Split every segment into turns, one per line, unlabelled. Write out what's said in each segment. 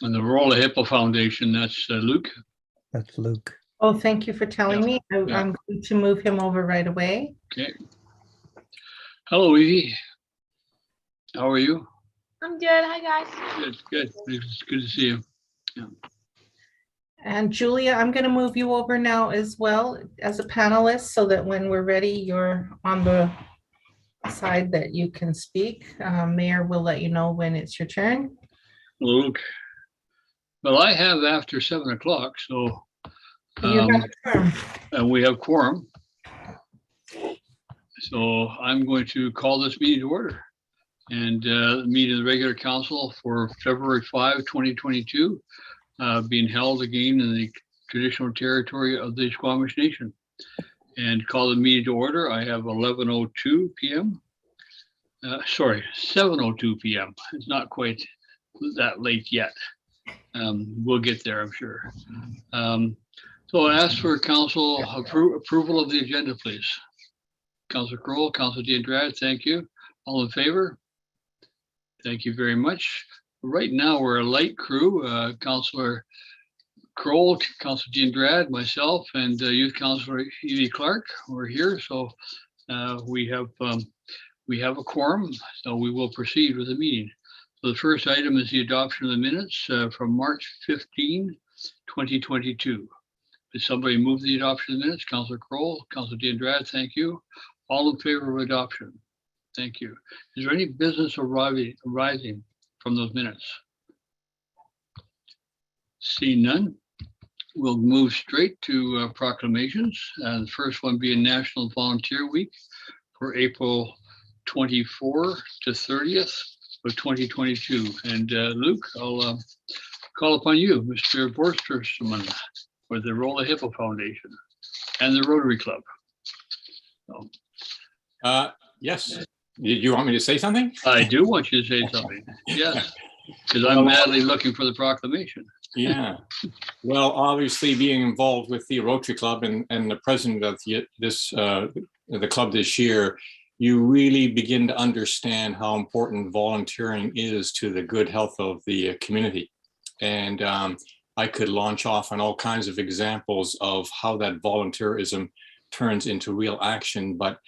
And the Rolla Hippo Foundation, that's Luke.
That's Luke.
Oh, thank you for telling me. I'm
Yeah.
going to move him over right away.
Okay. Hello, Evie. How are you?
I'm good. Hi, guys.
Good, good. It's good to see you. Yeah.
And Julia, I'm going to move you over now as well as a panelist so that when we're ready, you're on the side that you can speak. Mayor will let you know when it's your turn.
Luke. Well, I have after 7 o'clock, so
You have a term.
and we have quorum. So I'm going to call this meeting to order and meet of the regular council for February 5, 2022, being held again in the traditional territory of the Squamish Nation. And call the meeting to order. I have 11:02 p.m. Sorry, 7:02 p.m. It's not quite that late yet. We'll get there, I'm sure. So I ask for council approval of the agenda, please. Councilor Kroll, Councilor D'Andrade, thank you. All in favor? Thank you very much. Right now, we're a light crew. Councilor Kroll, Councilor D'Andrade, myself, and Youth Councilor Evie Clark. We're here, so we have a quorum, so we will proceed with the meeting. So the first item is the adoption of the minutes from March 15, 2022. Did somebody move the adoption of the minutes? Councilor Kroll, Councilor D'Andrade, thank you. All in favor of adoption? Thank you. Is there any business arising from those minutes? Seeing none, we'll move straight to proclamations. The first one being National Volunteer Week for April 24 to 30th of 2022. And Luke, I'll call upon you, Mr. Borsterman, for the Rolla Hippo Foundation and the Rotary Club. So,
yes. Did you want me to say something?
I do want you to say something. Yes, because I'm madly looking for the proclamation.
Yeah. Well, obviously being involved with the Rotary Club and the president of the club this year, you really begin to understand how important volunteering is to the good health of the community. And I could launch off on all kinds of examples of how that volunteerism turns into real action. But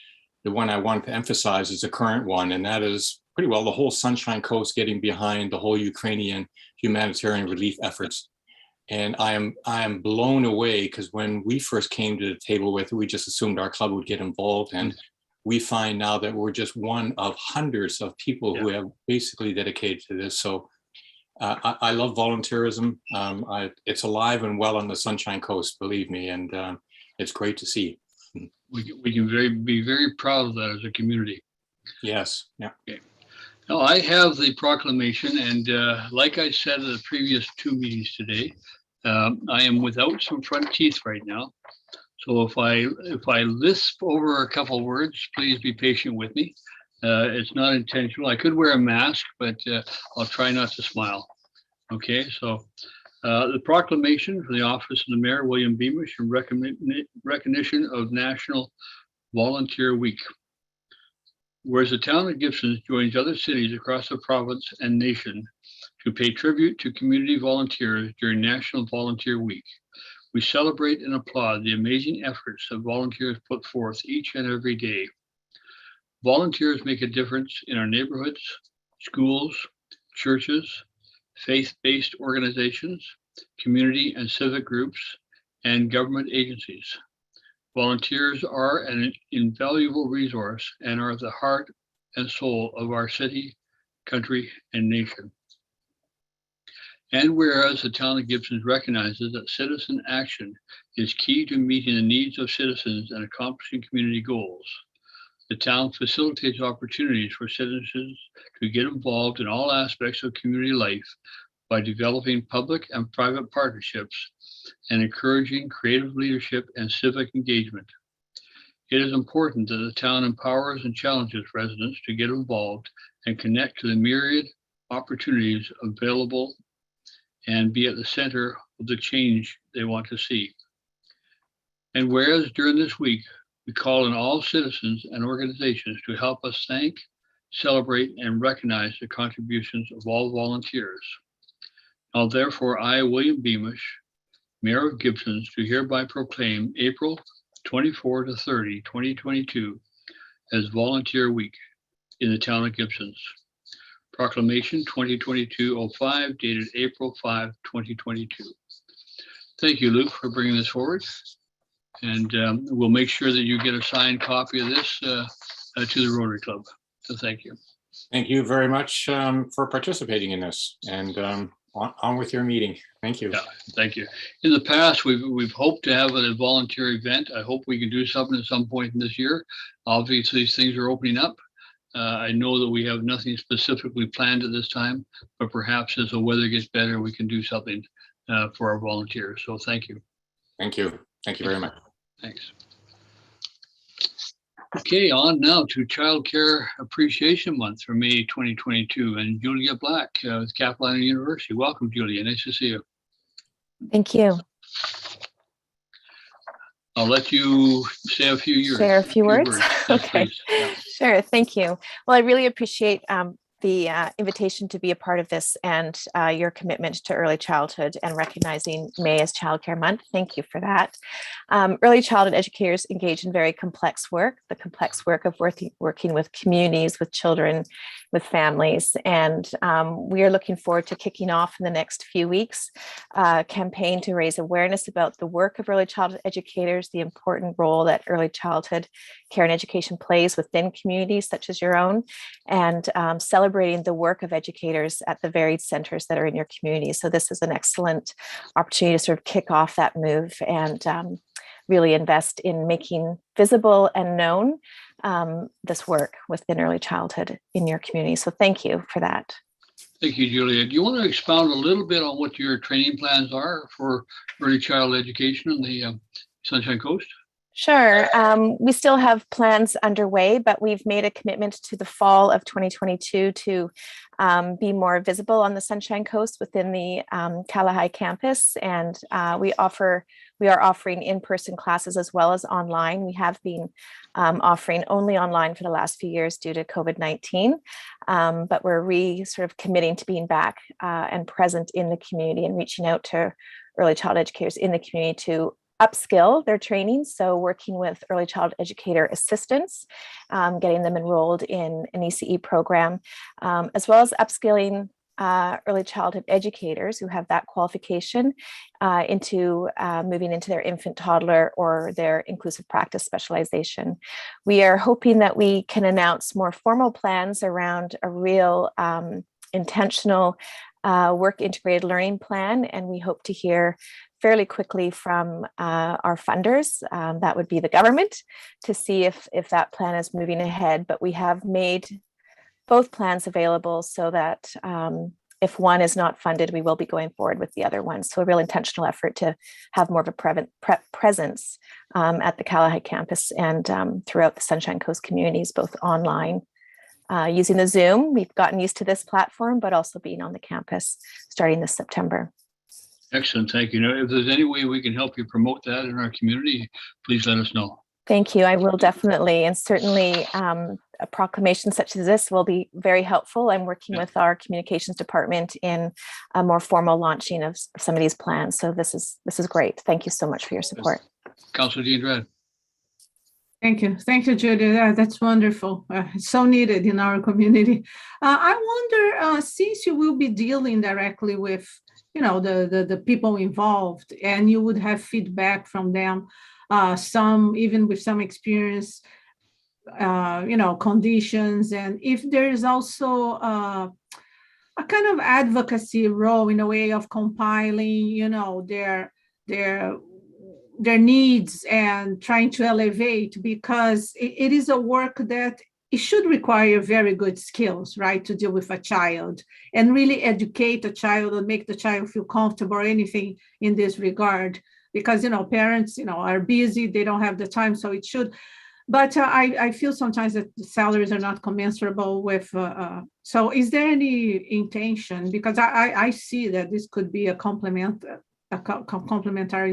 the one I want to emphasize is the current one, and that is pretty well the whole Sunshine Coast getting behind the whole Ukrainian humanitarian relief efforts. And I am blown away, because when we first came to the table with it, we just assumed our club would get involved. And we find now that we're just one of hundreds of people who have basically dedicated to this. So I love volunteerism. It's alive and well on the Sunshine Coast, believe me, and it's great to see.
We can be very proud of that as a community.
Yes. Yeah.
Okay. Now I have the proclamation, and like I said at the previous two meetings today, I am without some front teeth right now. So if I lisp over a couple words, please be patient with me. It's not intentional. I could wear a mask, but I'll try not to smile. Okay, so the proclamation for the office of the Mayor, William Beamish, in recognition of National Volunteer Week. Whereas the town of Gibsons joins other cities across the province and nation to pay tribute to community volunteers during National Volunteer Week. We celebrate and applaud the amazing efforts that volunteers put forth each and every day. Volunteers make a difference in our neighborhoods, schools, churches, faith-based organizations, community and civic groups, and government agencies. Volunteers are an invaluable resource and are at the heart and soul of our city, country, and nation. And whereas the town of Gibsons recognizes that citizen action is key to meeting the needs of citizens and accomplishing community goals, the town facilitates opportunities for citizens to get involved in all aspects of community life by developing public and private partnerships and encouraging creative leadership and civic engagement. It is important that the town empowers and challenges residents to get involved and connect to the myriad opportunities available and be at the center of the change they want to see. And whereas during this week, we call on all citizens and organizations to help us thank, celebrate, and recognize the contributions of all volunteers. Now therefore, I, William Beamish, Mayor of Gibsons, do hereby proclaim April 24 to 30, 2022 as Volunteer Week in the town of Gibsons. Proclamation 2022-05 dated April 5, 2022. Thank you, Luke, for bringing this forward. And we'll make sure that you get a signed copy of this to the Rotary Club. So thank you.
Thank you very much for participating in this, and on with your meeting. Thank you.
Yeah, thank you. In the past, we've hoped to have a volunteer event. I hope we can do something at some point in this year. Obviously, things are opening up. I know that we have nothing specifically planned at this time, but perhaps as the weather gets better, we can do something for our volunteers. So thank you.
Thank you. Thank you very much.
Thanks. Okay, on now to Child Care Appreciation Month for May 2022, and Julia Black with Capilano University. Welcome, Julia. Nice to see you.
Thank you.
I'll let you say a few words.
Share a few words.
Yes,
Okay.
yeah.
Sure. Thank you. Well, I really appreciate the invitation to be a part of this and your commitment to early childhood and recognizing May as Child Care Month. Thank you for that. Early childhood educators engage in very complex work, the complex work of working with communities, with children, with families. And we are looking forward to kicking off in the next few weeks a campaign to raise awareness about the work of early childhood educators, the important role that early childhood care and education plays within communities such as your own, and celebrating the work of educators at the varied centers that are in your community. So this is an excellent opportunity to sort of kick off that move and really invest in making visible and known this work within early childhood in your community. So thank you for that.
Thank you, Julia. Do you want to expound a little bit on what your training plans are for early child education in the Sunshine Coast?
Sure. We still have plans underway, but we've made a commitment to the fall of 2022 to be more visible on the Sunshine Coast within the Kalahai campus. And we are offering in-person classes as well as online. We have been offering only online for the last few years due to COVID-19, but we're sort of committing to being back and present in the community and reaching out to early child educators in the community to upskill their training. So working with early child educator assistants, getting them enrolled in an ECE program, as well as upskilling early childhood educators who have that qualification into moving into their infant toddler or their inclusive practice specialization. We are hoping that we can announce more formal plans around a real intentional work integrated learning plan, and we hope to hear fairly quickly from our funders, that would be the government, to see if that plan is moving ahead. But we have made both plans available so that if one is not funded, we will be going forward with the other one. So a real intentional effort to have more of a presence at the Kalahai campus and throughout the Sunshine Coast communities, both online, using the Zoom. We've gotten used to this platform, but also being on the campus starting this September.
Excellent. Thank you. Now, if there's any way we can help you promote that in our community, please let us know.
Thank you. I will definitely. And certainly a proclamation such as this will be very helpful. I'm working with our communications department in a more formal launching of some of these plans. So this is great. Thank you so much for your support.
Councilor Dean Dredd.
Thank you. Thank you, Julia. That's wonderful. It's so needed in our community. I wonder, since you will be dealing directly with the people involved, and you would have feedback from them, some even with some experience, conditions, and if there is also a kind of advocacy role in a way of compiling, their needs and trying to elevate, because it is a work that it should require very good skills, right, to deal with a child and really educate a child and make the child feel comfortable or anything in this regard. Because, parents, are busy, they don't have the time, so it should. But I feel sometimes that the salaries are not commensurable with, so is there any intention? Because I see that this could be a complementary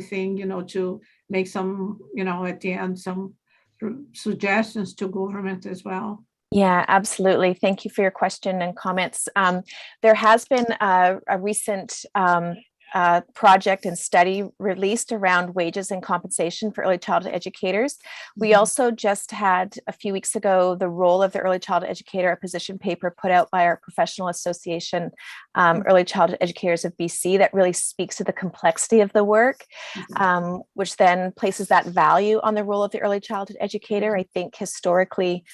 thing, to make some, at the end, some suggestions to government as well.
Yeah, absolutely. Thank you for your question and comments. There has been a recent project and study released around wages and compensation for early childhood educators. We also just had a few weeks ago the role of the early childhood educator, a position paper put out by our professional association, Early Childhood Educators of BC, that really speaks to the complexity of the work, which then places that value on the role of the early childhood educator. I think historically,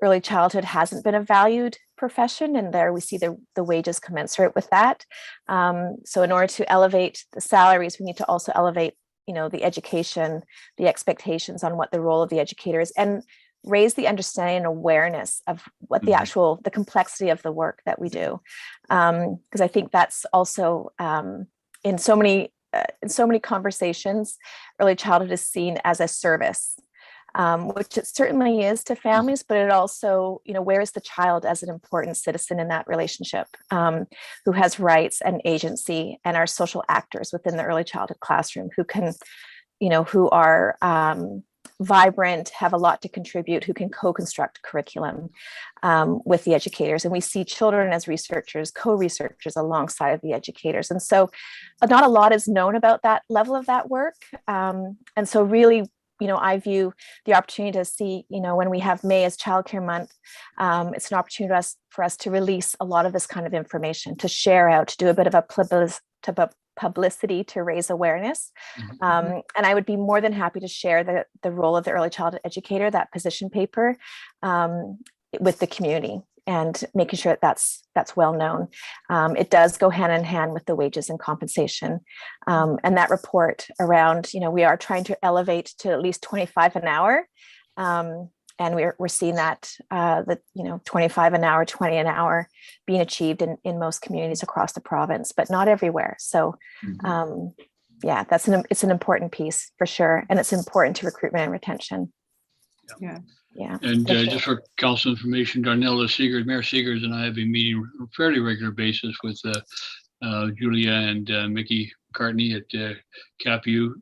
early childhood hasn't been a valued profession, and there we see the wages commensurate with that. So in order to elevate the salaries, we need to also elevate, the education, the expectations on what the role of the educator is, and raise the understanding and awareness of what the complexity of the work that we do. Because I think that's also in so many conversations, early childhood is seen as a service. Which it certainly is to families, but it also, where is the child as an important citizen in that relationship, who has rights and agency, and are social actors within the early childhood classroom, who can, who are vibrant, have a lot to contribute, who can co-construct curriculum with the educators. And we see children as researchers, co-researchers alongside of the educators. And so not a lot is known about that level of that work. And so really, I view the opportunity to see, when we have May as Childcare Month, it's an opportunity for us to release a lot of this kind of information, to share out, to do a bit of a publicity, to raise awareness. And I would be more than happy to share the role of the early childhood educator, that position paper, with the community, and making sure that that's well known. It does go hand in hand with the wages and compensation. And that report around, we are trying to elevate to at least 25 an hour. And we're seeing that, 25 an hour, 20 an hour being achieved in most communities across the province, but not everywhere. So yeah, it's an important piece for sure. And it's important to recruitment and retention.
Yeah.
Yeah.
And just for council information, Darnella Seegers, Mayor Seegers and I have been meeting on a fairly regular basis with Julia and Mickey McCartney at CAPU.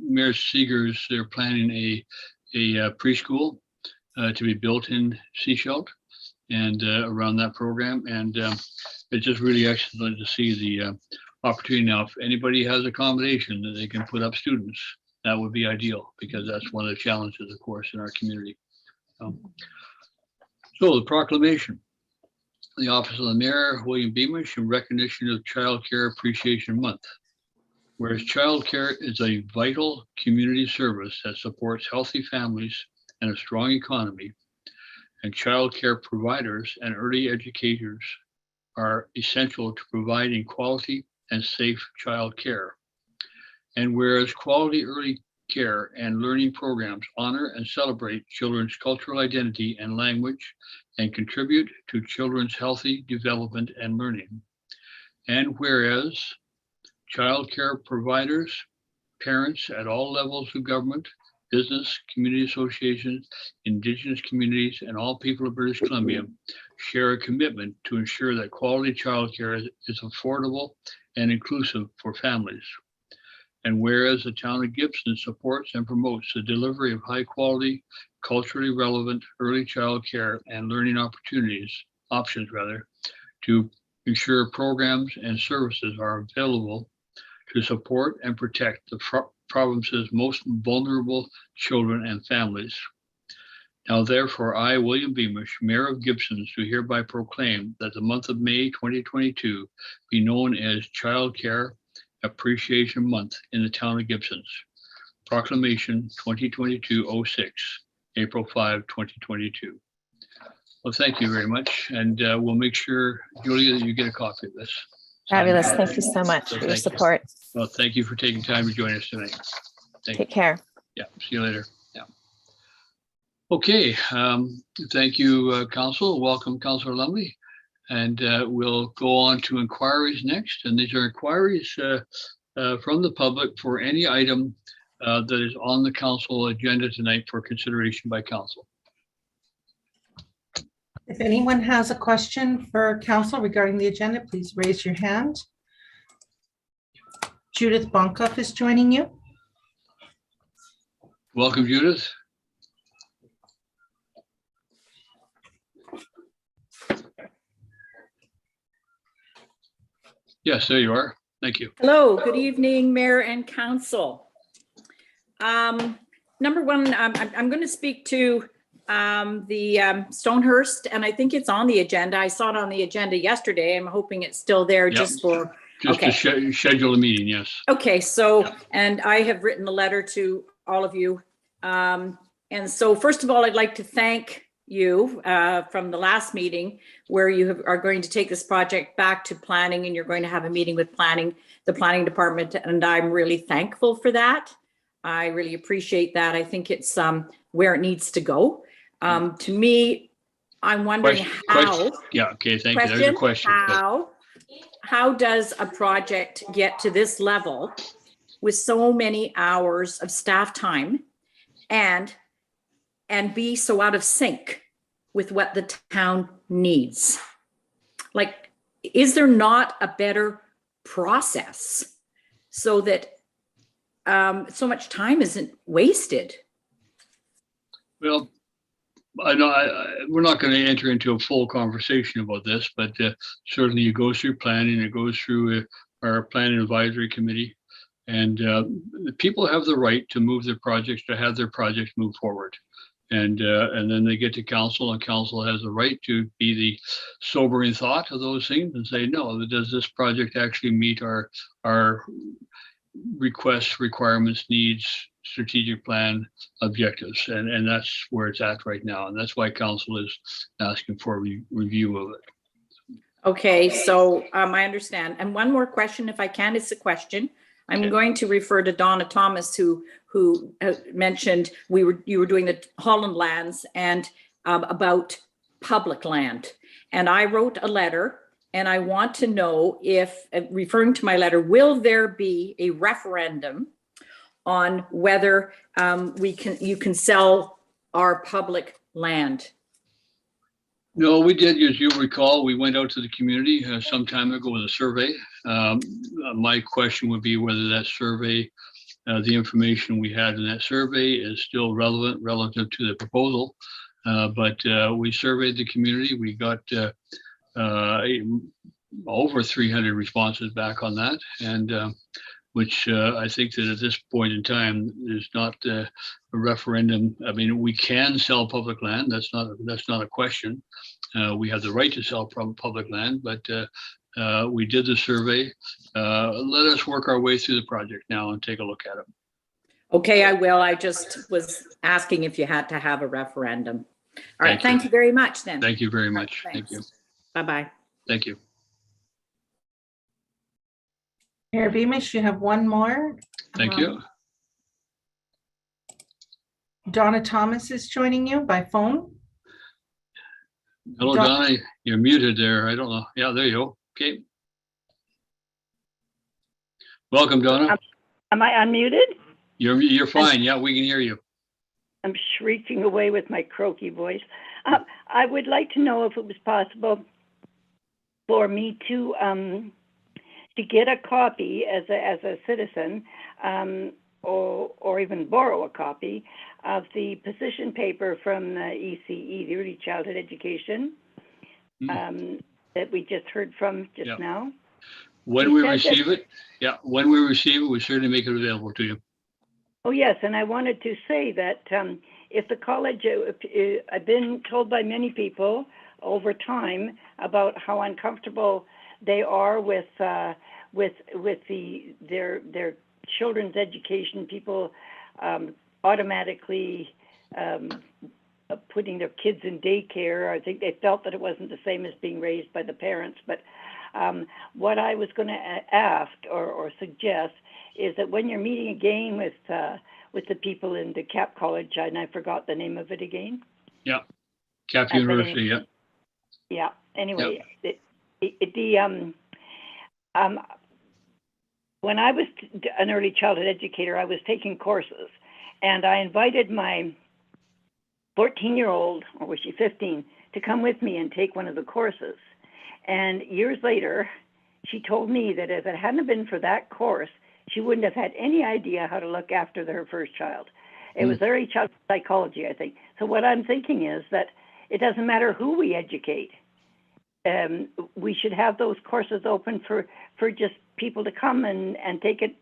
Mayor Seegers, they're planning a preschool to be built in Seashelt and around that program. And it's just really excellent to see the opportunity. Now, if anybody has accommodation that they can put up students, that would be ideal, because that's one of the challenges, of course, in our community. So the proclamation. The Office of the Mayor, William Beamish, in recognition of Child Care Appreciation Month. Whereas child care is a vital community service that supports healthy families and a strong economy, and child care providers and early educators are essential to providing quality and safe child care. And whereas quality early care and learning programs honor and celebrate children's cultural identity and language and contribute to children's healthy development and learning. And whereas child care providers, parents at all levels of government, business, community associations, Indigenous communities, and all people of British Columbia share a commitment to ensure that quality childcare is affordable and inclusive for families. And whereas the town of Gibsons supports and promotes the delivery of high quality, culturally relevant early child care and learning options to ensure programs and services are available to support and protect the province's most vulnerable children and families. Now, therefore, I, William Beamish, Mayor of Gibsons, do hereby proclaim that the month of May 2022 be known as Child Care Appreciation Month in the town of Gibsons. Proclamation 2022-06, April 5, 2022. Well, thank you very much. And we'll make sure, Julia, that you get a copy of this.
Fabulous. Thank you so much for your support.
Well, thank you for taking time to join us tonight.
Take care.
Yeah, see you later. Yeah. Okay, thank you, Council. Welcome, Councillor Lumley. And we'll go on to inquiries next. And these are inquiries from the public for any item that is on the council agenda tonight for consideration by council.
If anyone has a question for council regarding the agenda, please raise your hand. Judith Bonkoff is joining you.
Welcome, Judith. Yes, there you are. Thank you.
Hello, good evening, Mayor and Council. Number one, I'm going to speak to the Stonehurst, and I think it's on the agenda. I saw it on the agenda yesterday. I'm hoping it's still there
Yep.
just for,
Just
okay.
to schedule a meeting, yes.
Okay, so,
Yep.
and I have written a letter to all of you. And so first of all, I'd like to thank you from the last meeting where you are going to take this project back to planning, and you're going to have a meeting with the planning department. And I'm really thankful for that. I really appreciate that. I think it's where it needs to go. To me, I'm wondering how.
Yeah, okay, thank you. There's a question.
How does a project get to this level with so many hours of staff time and be so out of sync with what the town needs? Like, is there not a better process so that so much time isn't wasted?
Well, I know we're not going to enter into a full conversation about this, but certainly it goes through planning, it goes through our planning advisory committee, and the people have the right to move their projects, to have their projects move forward. And then they get to council, and council has the right to be the sobering thought of those things and say, no, does this project actually meet our requests, requirements, needs, strategic plan objectives? And that's where it's at right now. And that's why council is asking for a review of it.
Okay, so I understand. And one more question, if I can, it's a question. I'm
Okay.
going to refer to Donna Thomas, who mentioned you were doing the Holland lands and about public land. And I wrote a letter, and I want to know if, referring to my letter, will there be a referendum on whether you can sell our public land?
No, we did, as you'll recall, we went out to the community some time ago with a survey. My question would be whether that survey, the information we had in that survey is still relevant relative to the proposal. But we surveyed the community. We got over 300 responses back on that, and which I think that at this point in time is not a referendum. I mean, we can sell public land. That's not a question. We have the right to sell public land, but we did the survey. Let us work our way through the project now and take a look at it.
Okay, I will. I just was asking if you had to have a referendum. All right,
Thank you.
thank you very much then.
Thank you very much.
Thanks.
Thank you.
Bye-bye.
Thank you.
Mayor Beamish, you have one more.
Thank you.
Donna Thomas is joining you by phone.
Hello, Donna. You're muted there. I don't know. Yeah, there you go. Okay. Welcome, Donna.
Am I unmuted?
You're fine. Yeah, we can hear you.
I'm shrieking away with my croaky voice. I would like to know if it was possible for me to get a copy as a citizen, or even borrow a copy of the position paper from the ECE, the Early Childhood Education, that we just heard from just now.
When we receive it, we certainly make it available to you.
Oh, yes, and I wanted to say that if the college, I've been told by many people over time about how uncomfortable they are with their children's education. People automatically putting their kids in daycare. I think they felt that it wasn't the same as being raised by the parents. But what I was going to ask or suggest is that when you're meeting again with the people in the Cap College, and I forgot the name of it again.
Yeah, Cap University. Yeah.
Yeah. Anyway, when I was an early childhood educator, I was taking courses, and I invited my 14-year-old, or was she 15, to come with me and take one of the courses. And years later, she told me that if it hadn't been for that course, she wouldn't have had any idea how to look after her first child. It was early child psychology, I think. So what I'm thinking is that it doesn't matter who we educate. we should have those courses open for just people to come and take it,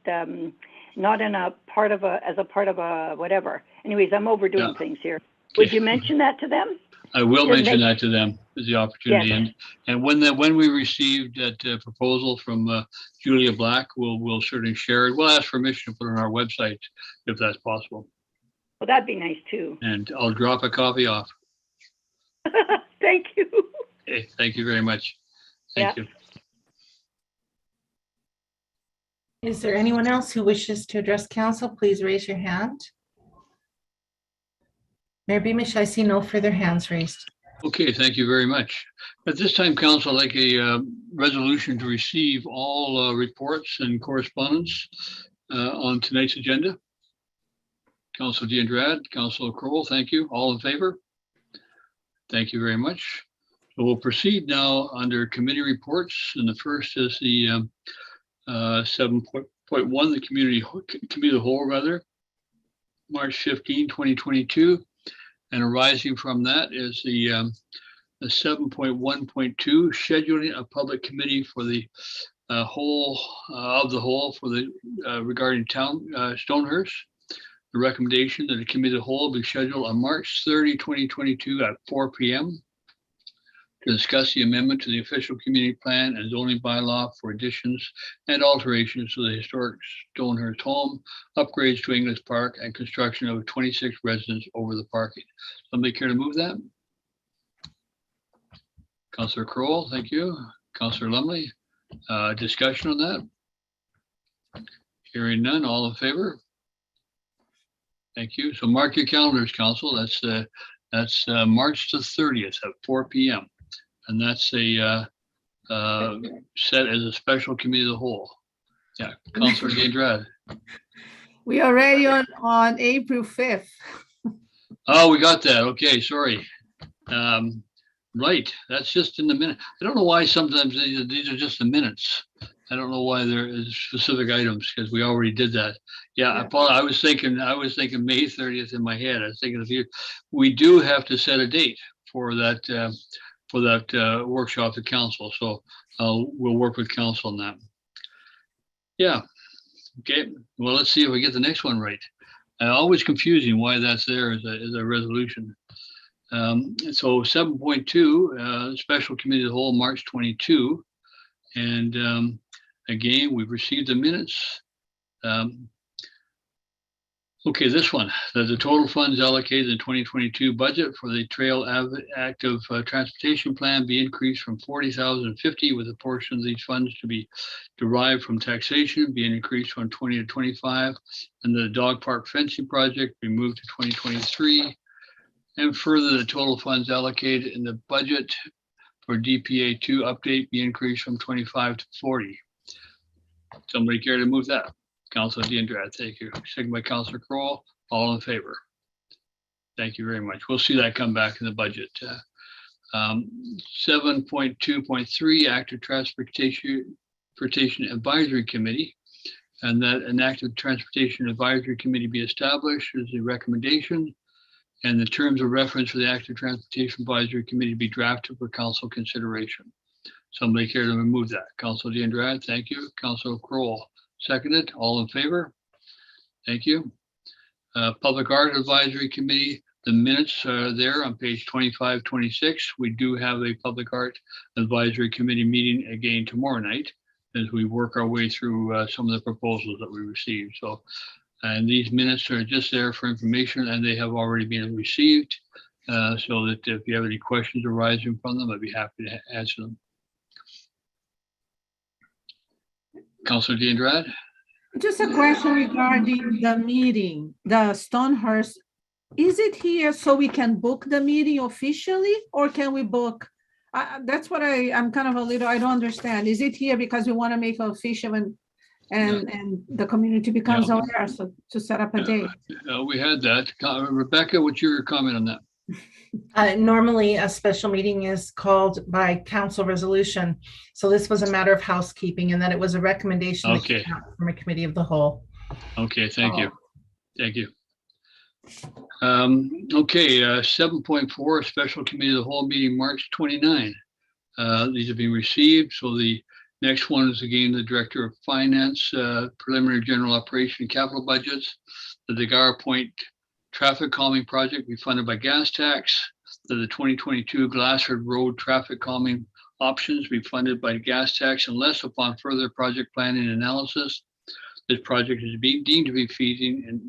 not in a part of a, as a part of a whatever. Anyways, I'm overdoing things here. Would you mention that to them?
I will
Just
mention
make-
that to them as the opportunity.
Yes.
And when we received that proposal from Julia Black, we'll certainly share it. We'll ask permission to put it on our website if that's possible.
Well, that'd be nice too.
And I'll drop a copy off.
Thank you.
Okay, thank you very much. Thank you.
Is there anyone else who wishes to address council? Please raise your hand. Mayor Beamish, I see no further hands raised.
Okay, thank you very much. At this time, council, I'd like a resolution to receive all reports and correspondence on tonight's agenda. Council D'Andrade, Council Crowell, thank you. All in favor? Thank you very much. So we'll proceed now under committee reports, and the first is the 7.1, the committee of the whole, rather, March 15, 2022. And arising from that is the 7.1.2, scheduling a public committee for the whole for the regarding town Stonehurst. The recommendation that the committee of the whole be scheduled on March 30, 2022 at 4 p.m. to discuss the amendment to the official community plan and zoning bylaw for additions and alterations to the historic Stonehurst home, upgrades to English Park, and construction of 26 residents over the parking. Somebody care to move that? Councillor Crowell, thank you. Councillor Lumley, discussion on that? Hearing none, all in favor? Thank you. So mark your calendars, council. That's March the 30th at 4 p.m. And that's a set as a special committee of the whole. Yeah, Councillor D'Andrade.
We are already on April 5th.
Oh, we got that. Okay, sorry. Right, that's just in the minute. I don't know why sometimes these are just the minutes. I don't know why there is specific items because we already did that. Yeah, I was thinking May 30th in my head. I was thinking of you. We do have to set a date for that workshop at council. So we'll work with council on that. Yeah. Okay. Well, let's see if we get the next one right. Always confusing why that's there as a resolution. So 7.2, special committee of the whole, March 22. And again, we've received the minutes. Okay, this one, the total funds allocated in 2022 budget for the Trail Active Transportation Plan be increased from 40,050 with a portion of these funds to be derived from taxation being increased from 20 to 25, and the dog park fencing project be moved to 2023. And further, the total funds allocated in the budget for DPA 2 update be increased from 25 to 40. Somebody care to move that? Councilor D'Andrade, thank you. Second by Councilor Crowell, all in favor. Thank you very much. We'll see that come back in the budget. 7.2.3, Active Transportation Advisory Committee, and that an Active Transportation Advisory Committee be established is the recommendation, and the terms of reference for the Active Transportation Advisory Committee be drafted for council consideration. Somebody care to remove that? Councilor D'Andrade, thank you. Councilor Crowell, seconded. All in favor? Thank you. Public Art Advisory Committee, the minutes are there on page 25, 26. We do have a Public Art Advisory Committee meeting again tomorrow night as we work our way through some of the proposals that we received. So, and these minutes are just there for information, and they have already been received. So that if you have any questions arising from them, I'd be happy to answer them. Councilor D'Andrade?
Just a question regarding the meeting, the Stonehurst. Is it here so we can book the meeting officially, or can we book? That's what I'm kind of I don't understand. Is it here because we want to make it official and the community becomes aware, so to set up a date?
We had that. Rebecca, what's your comment on that?
Normally, a special meeting is called by council resolution. So this was a matter of housekeeping, and that it was a recommendation that came out from a committee of the whole.
Okay, thank you. Thank you. Okay, 7.4, special committee of the whole meeting, March 29. These have been received. So the next one is again the Director of Finance, preliminary general operation and capital budgets. The Degar Point traffic calming project be funded by gas tax. The 2022 Glassford Road traffic calming options be funded by gas tax unless upon further project planning and analysis. This project is being deemed to be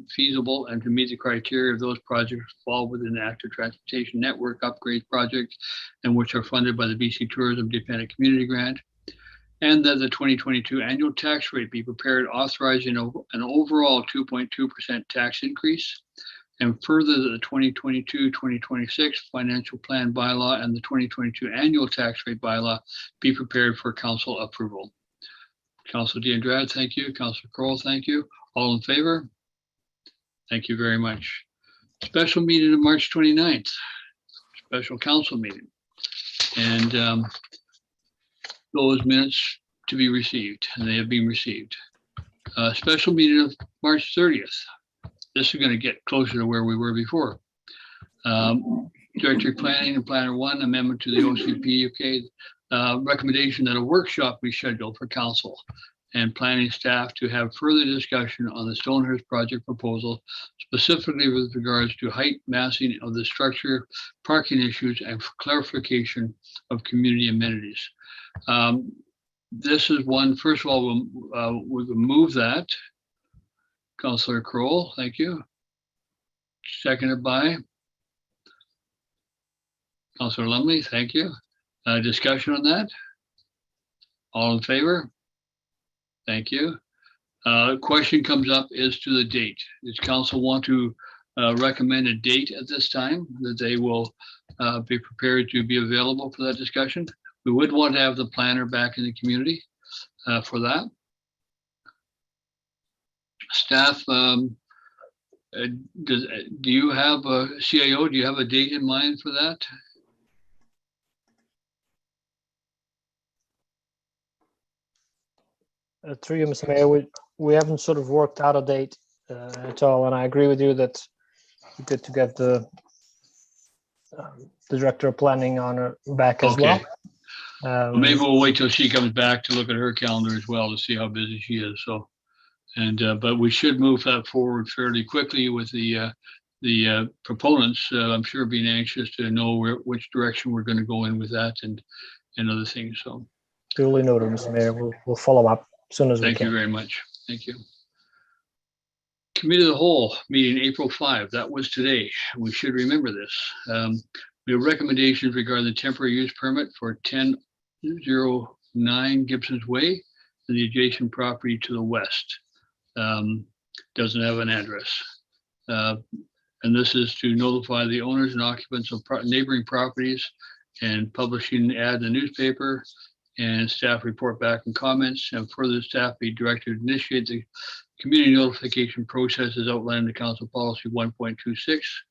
feasible and to meet the criteria of those projects fall within the active transportation network upgrade projects and which are funded by the BC Tourism Dependent Community Grant. And that the 2022 annual tax rate be prepared authorizing an overall 2.2% tax increase. And further, that the 2022-2026 financial plan bylaw and the 2022 annual tax rate bylaw be prepared for council approval. Councilor D'Andrade, thank you. Councilor Crowell, thank you. All in favor? Thank you very much. Special meeting of March 29th, special council meeting. And those minutes to be received, and they have been received. Special meeting of March 30th. This is going to get closer to where we were before. Director of Planning and Planner 1, amendment to the OCP. Okay. Recommendation that a workshop be scheduled for council and planning staff to have further discussion on the Stonehurst project proposal, specifically with regards to height, massing of the structure, parking issues, and clarification of community amenities. This is one, first of all, we will move that. Councillor Crowell, thank you. Seconded by Councillor Lumley, thank you. Discussion on that? All in favor? Thank you. Question comes up is to the date. Does council want to recommend a date at this time that they will be prepared to be available for that discussion? We would want to have the planner back in the community for that. Staff, do you have a CIO? Do you have a date in mind for that?
Through you, Mr. Mayor, we haven't sort of worked out a date at all, and I agree with you that it's good to get the director of planning on her back as
Okay.
well.
Maybe we'll wait till she comes back to look at her calendar as well to see how busy she is. So, and but we should move that forward fairly quickly with the proponents. I'm sure being anxious to know which direction we're going to go in with that and other things. So,
duly noted, Mr. Mayor. We'll follow up as soon as we
thank
can.
you very much. Thank you. Committee of the Whole meeting April 5. That was today. We should remember this. We have recommendations regarding the temporary use permit for 1009 Gibsons Way and the adjacent property to the west. Doesn't have an address. And this is to notify the owners and occupants of neighboring properties and publishing an ad in the newspaper, and staff report back and comments, and further staff be directed to initiate the community notification process as outlined in the Council Policy 1.26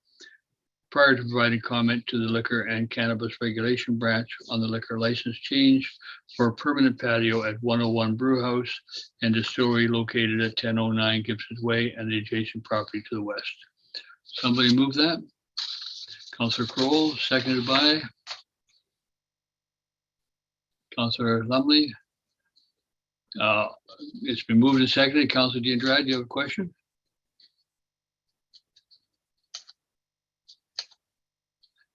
prior to providing comment to the Liquor and Cannabis Regulation Branch on the liquor license change for a permanent patio at 101 Brewhouse and distillery located at 1009 Gibsons Way and the adjacent property to the west. Somebody move that? Councillor Crowell, seconded by Councillor Lumley. It's been moved and seconded. Councillor D'Andrade, do you have a question?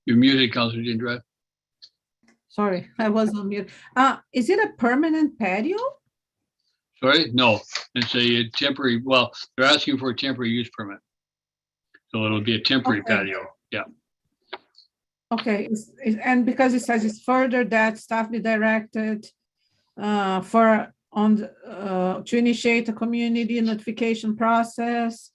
You're muted, Councillor D'Andrade.
Sorry, I was on mute. Is it a permanent patio?
Sorry, no, it's a temporary, well, they're asking for a temporary use permit. So it'll be a temporary
Okay.
patio, yeah.
Okay, and because it says it's further that staff be directed to initiate a community notification process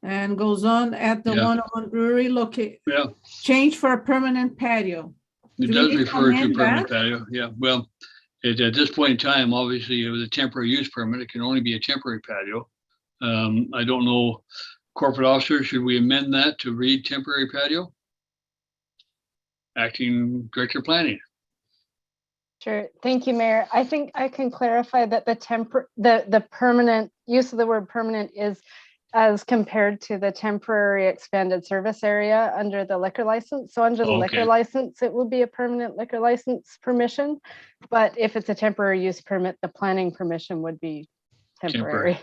and goes on at the
Yeah.
101 brewery locate
Yeah,
change for a permanent patio.
it
Do we
does
need to
refer to
amend
permanent
that?
patio, yeah, well, at this point in time, obviously, with a temporary use permit, it can only be a temporary patio. I don't know, corporate officer, should we amend that to read temporary patio? Acting Director of Planning.
Sure. Thank you, Mayor. I think I can clarify that the permanent use of the word permanent is as compared to the temporary expanded service area under the liquor license. So under the liquor
Okay.
license, it will be a permanent liquor license permission. But if it's a temporary use permit, the planning permission would be temporary.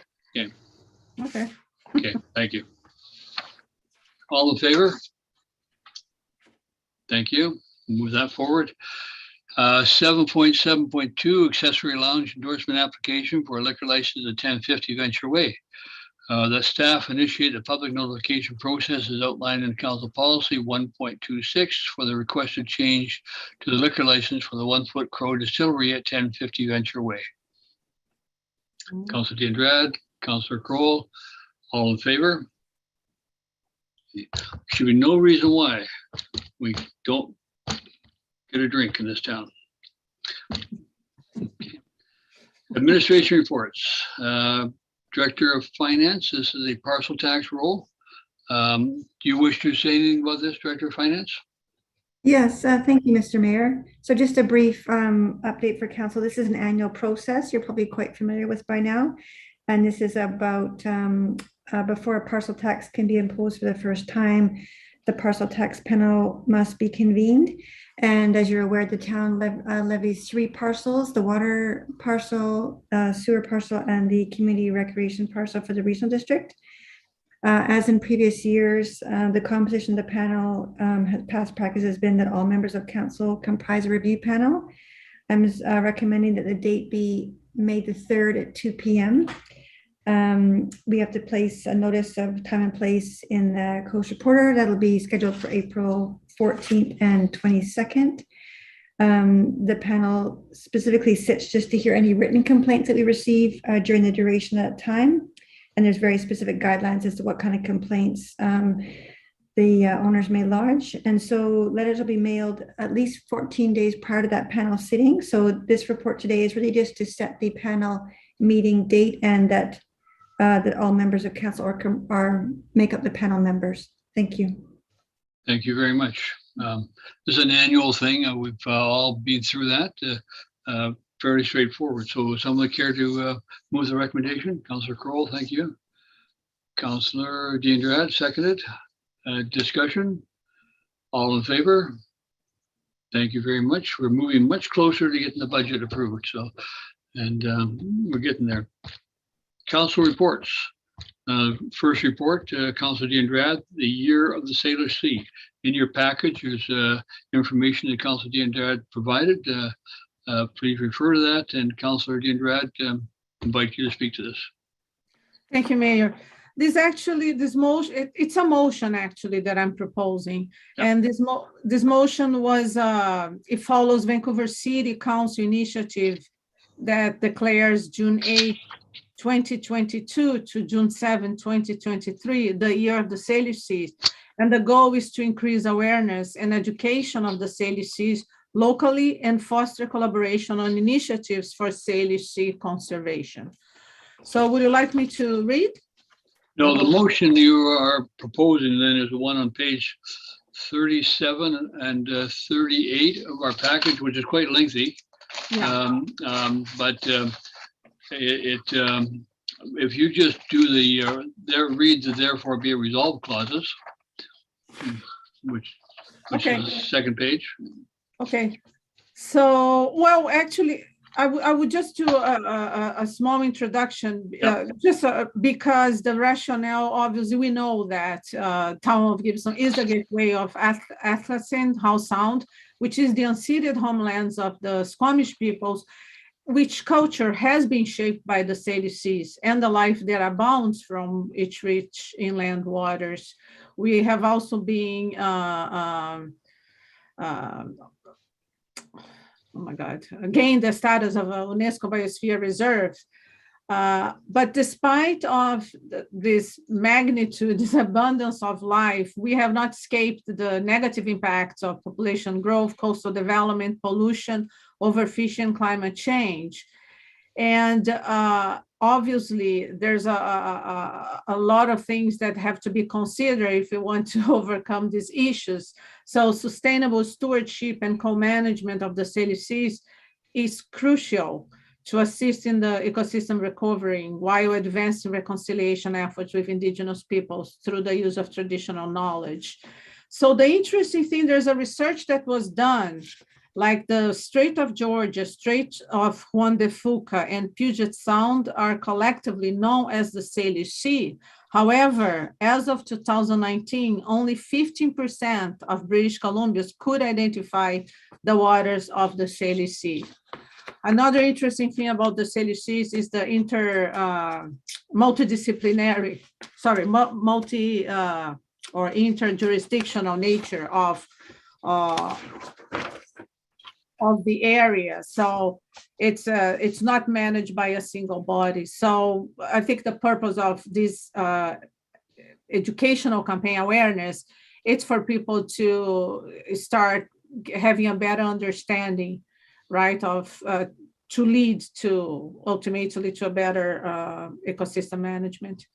Okay.
Okay, thank you. All in favor? Thank you. Move that forward. 7.7.2 accessory lounge endorsement application for a liquor license at 1050 Venture Way. That staff initiate the public notification process as outlined in Council Policy 1.26 for the requested change to the liquor license for the 1 Foot Crow Distillery at 1050 Venture Way. Councilor Diandrad, Councilor Kroll, all in favor? Should be no reason why we don't get a drink in this town. Okay. Administration reports. Director of Finance, this is a parcel tax roll. Do you wish to say anything about this, Director of Finance?
Yes, thank you, Mr. Mayor. So just a brief update for council. This is an annual process you're probably quite familiar with by now. And this is about before a parcel tax can be imposed for the first time, the parcel tax panel must be convened. And as you're aware, the town levies 3 parcels, the water parcel, sewer parcel, and the community recreation parcel for the regional district. As in previous years, the composition of the panel past practice has been that all members of council comprise a review panel. I'm recommending that the date be May the 3rd at 2 p.m. We have to place a notice of time and place in the Coast Reporter. That'll be scheduled for April 14th and 22nd. The panel specifically sits just to hear any written complaints that we receive during the duration of that time. And there's very specific guidelines as to what kind of complaints the owners may lodge. And so letters will be mailed at least 14 days prior to that panel sitting. So this report today is really just to set the panel meeting date and that all members of council make up the panel members. Thank you.
Thank you very much. This is an annual thing. We've all been through that. Fairly straightforward. So someone care to move the recommendation? Councillor Kroll, thank you. Councillor Diandrad, seconded. Discussion? All in favor? Thank you very much. We're moving much closer to getting the budget approved. So, and we're getting there. Council reports. First report, Councillor Diandrad, the year of the Sailor Sea. In your package, there's information that Councillor Diandrad provided. Please refer to that, and Councillor Diandrad, invite you to speak to this.
Thank you, Mayor. This motion, it's a motion actually that I'm proposing. Yep. And this motion was, it follows Vancouver City Council initiative that declares June 8, 2022 to June 7, 2023, the year of the Sailor Seas. And the goal is to increase awareness and education of the Sailor Seas locally and foster collaboration on initiatives for Sailor Sea conservation. So would you like me to read?
No, the motion you are proposing then is the one on page 37 and 38 of our package, which is quite lengthy. Yeah. If you just do read the therefore be resolved clauses, which okay. Is the second page.
Okay, so, well, actually, I would just do a small introduction, because the rationale, obviously, we know that town of Gibson is the gateway of Atlassian House Sound, which is the unceded homelands of the Squamish peoples, which culture has been shaped by the Sailor Seas and the life that abounds from its rich inland waters. We have also been gained the status of a UNESCO Biosphere Reserve. But despite of this magnitude, this abundance of life, we have not escaped the negative impacts of population growth, coastal development, pollution, overfishing, climate change. And obviously, there's a lot of things that have to be considered if we want to overcome these issues. So sustainable stewardship and co-management of the Sailor Seas is crucial to assist in the ecosystem recovery while advancing reconciliation efforts with indigenous peoples through the use of traditional knowledge. So the interesting thing, there's a research that was done, like the Strait of Georgia, Strait of Juan de Fuca, and Puget Sound are collectively known as the Salish Sea. However, as of 2019, only 15% of British Columbians could identify the waters of the Salish Sea. Another interesting thing about the Salish Seas is the interjurisdictional nature of the area. So it's not managed by a single body. So I think the purpose of this educational campaign awareness, it's for people to start having a better understanding, right, of to lead to ultimately to a better ecosystem management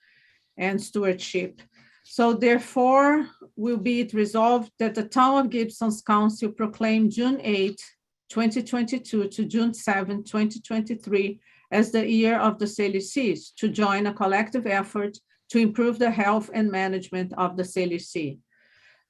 and stewardship. So therefore, will be it resolved that the Town of Gibsons Council proclaim June 8, 2022 to June 7, 2023 as the year of the Salish Seas to join a collective effort to improve the health and management of the Salish Sea.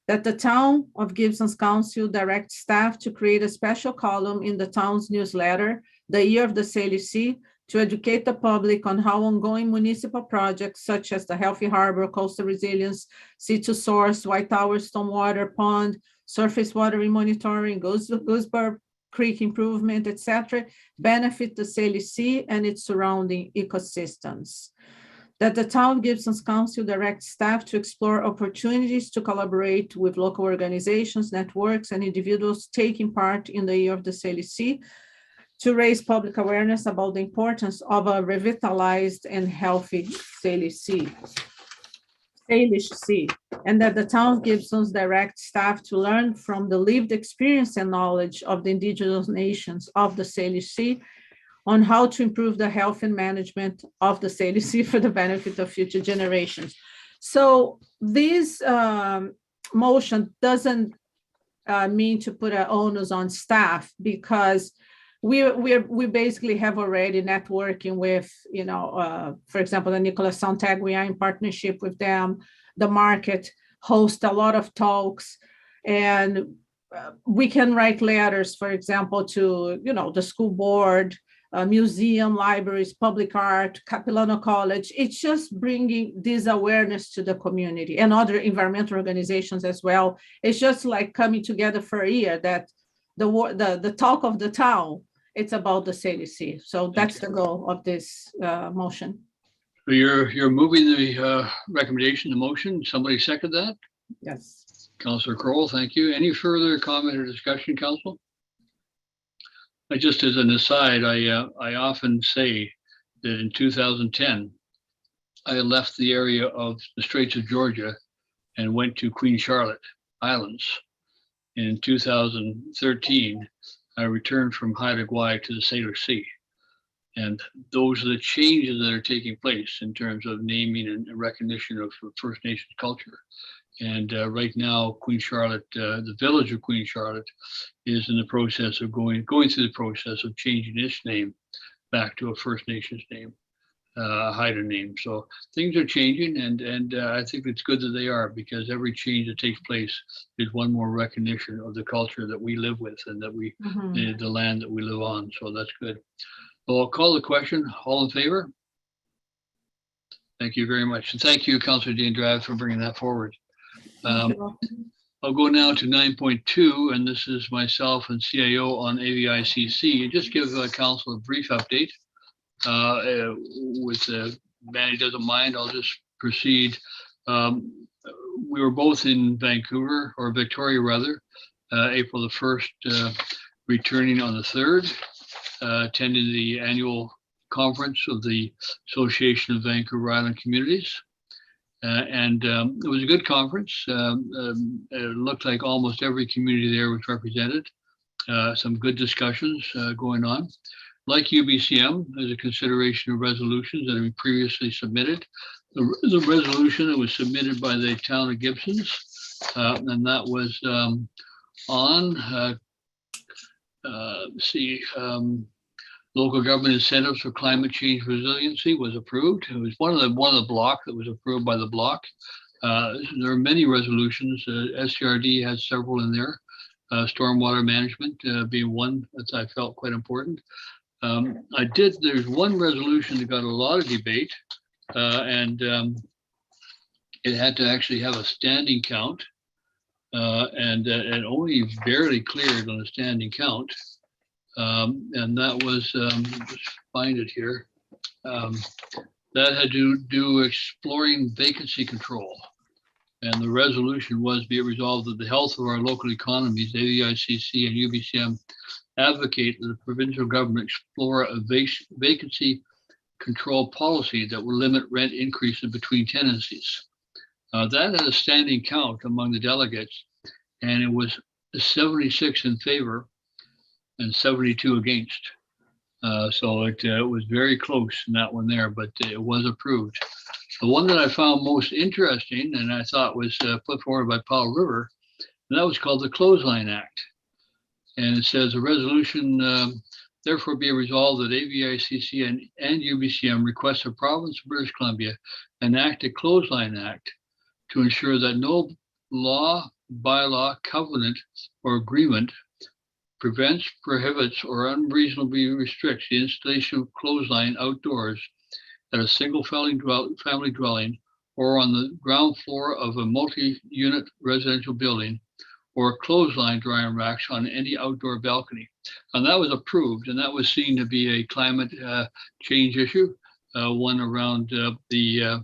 That the Town of Gibsons Council directs staff to create a special column in the town's newsletter, The Year of the Salish Sea, to educate the public on how ongoing municipal projects such as the Healthy Harbor, Coastal Resilience, Sea to Source, White Tower Stormwater Pond, Surface Water Monitoring, Gooseberg Creek Improvement, etc., benefit the Salish Sea and its surrounding ecosystems. That the Town of Gibsons Council directs staff to explore opportunities to collaborate with local organizations, networks, and individuals taking part in the Year of the Salish Sea to raise public awareness about the importance of a revitalized and healthy Salish Sea. And that the Town of Gibsons directs staff to learn from the lived experience and knowledge of the indigenous nations of the Salish Sea on how to improve the health and management of the Salish Sea for the benefit of future generations. So this motion doesn't mean to put an onus on staff, because we basically have already networking with, for example, the Nicholas Sontag, we are in partnership with them. The market hosts a lot of talks, and we can write letters, for example, to, the school board, museum, libraries, public art, Capilano College. It's just bringing this awareness to the community and other environmental organizations as well. It's just like coming together for a year that the talk of the town, it's about the Salish Sea. So that's the goal of this motion.
So you're moving the recommendation, the motion. Somebody second that?
Yes.
Councillor Crowell, thank you. Any further comment or discussion, Council? Just as an aside, I often say that in 2010, I left the area of the Straits of Georgia and went to Queen Charlotte Islands. In 2013, I returned from Haida Gwaii to the Salish Sea. And those are the changes that are taking place in terms of naming and recognition of First Nations culture. And right now, Queen Charlotte, the village of Queen Charlotte, is in the process of going through the process of changing its name back to a First Nations name, a Haida name. So things are changing, and I think it's good that they are, because every change that takes place is one more recognition of the culture that we live with and that we, the land that we live on. So that's good. So I'll call the question. All in favor? Thank you very much. And thank you, Councillor Dean Drive, for bringing that forward. I'll go now to 9.2, and this is myself and CIO on AVICC, and just give council a brief update. With Manny doesn't mind, I'll just proceed. We were both in Vancouver, or Victoria rather, April the 1st, returning on the 3rd, attending the annual conference of the Association of Vancouver Island Communities. And it was a good conference. It looked like almost every community there was represented. Some good discussions going on. Like UBCM, there's a consideration of resolutions that have been previously submitted. The resolution that was submitted by the town of Gibsons, and that was on, Local government incentives for climate change resiliency was approved. It was one of the block that was approved by the block. There are many resolutions. SCRD has several in there. Stormwater management being one that I felt quite important. There's one resolution that got a lot of debate, and it had to actually have a standing count, and only barely cleared on a standing count. And that was, just find it here. That had to do exploring vacancy control. And the resolution was, be it resolved that the health of our local economies, AVICC and UBCM, advocate that the provincial government explore a vacancy control policy that will limit rent increases between tenancies. That had a standing count among the delegates, and it was 76 in favor and 72 against. So it was very close in that one there, but it was approved. The one that I found most interesting and I thought was put forward by Paul River, and that was called the Clothesline Act. And it says a resolution, therefore be resolved that AVICC and UBCM request the province of British Columbia enact a Clothesline Act to ensure that no law, bylaw, covenant, or agreement prevents, prohibits, or unreasonably restricts the installation of clothesline outdoors at a single family dwelling or on the ground floor of a multi-unit residential building, or clothesline drying racks on any outdoor balcony. And that was approved, and that was seen to be a climate change issue, one around the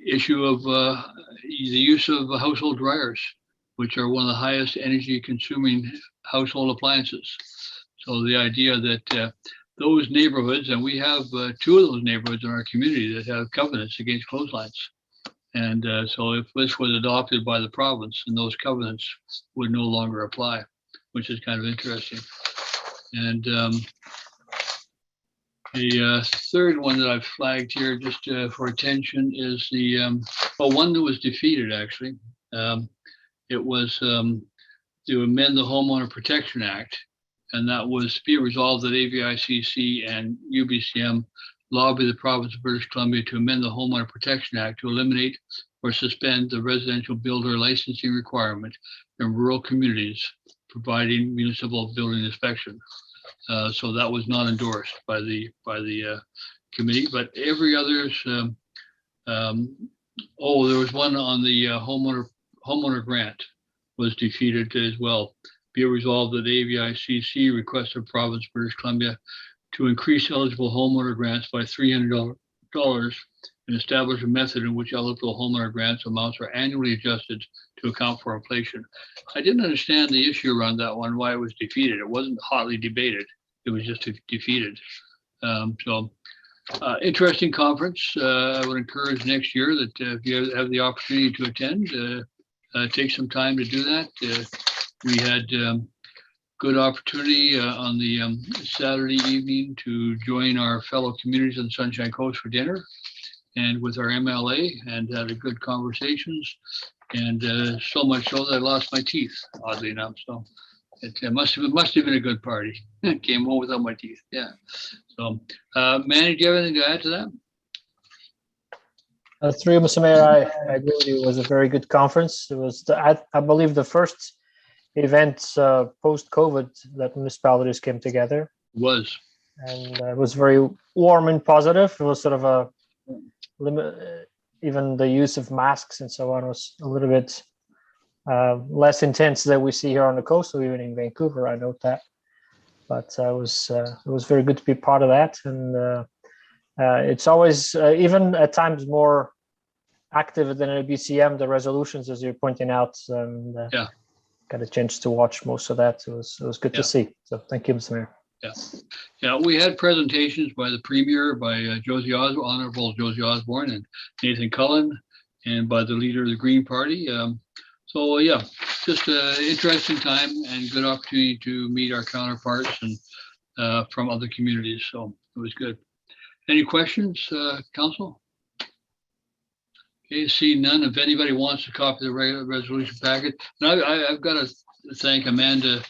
issue of the use of household dryers, which are one of the highest energy consuming household appliances. So the idea that those neighborhoods, and we have two of those neighborhoods in our community that have covenants against clotheslines. And so if this was adopted by the province, then those covenants would no longer apply, which is kind of interesting. And the third one that I've flagged here just for attention is the, one that was defeated actually. It was to amend the Homeowner Protection Act, and that was be resolved that AVICC and UBCM lobby the province of British Columbia to amend the Homeowner Protection Act to eliminate or suspend the residential builder licensing requirement in rural communities, providing municipal building inspection. So that was not endorsed by the committee, but every others. There was one on the homeowner grant was defeated as well. Be it resolved that AVICC requests the province of British Columbia to increase eligible homeowner grants by $300 and establish a method in which eligible homeowner grants amounts are annually adjusted to account for inflation. I didn't understand the issue around that one, why it was defeated. It wasn't hotly debated. It was just defeated. Interesting conference. I would encourage next year that if you have the opportunity to attend, take some time to do that. We had good opportunity on the Saturday evening to join our fellow communities on the Sunshine Coast for dinner and with our MLA, and had a good conversations. And so much so that I lost my teeth, oddly enough. So it must have been a good party. Came home without my teeth. Yeah. So, Manny, do you have anything to add to that?
Through Mr. Mayor, I agree with you. It was a very good conference. It was, I believe, the first event post-COVID that municipalities came together.
It was.
And it was very warm and positive. It was sort of a limit, even the use of masks and so on was a little bit less intense than we see here on the coast, or even in Vancouver. I note that. But it was very good to be part of that. And it's always, even at times, more active than a BCM, the resolutions, as you're pointing out. And got a chance to watch most of that. It was good to see. So thank you, Mr. Mayor.
Yeah, we had presentations by the Premier, by Honorable Josie Osborne and Nathan Cullen, and by the leader of the Green Party. So yeah, just an interesting time and good opportunity to meet our counterparts and from other communities. So it was good. Any questions, Council? Okay, see none. If anybody wants a copy of the resolution packet, and I've got to thank Amanda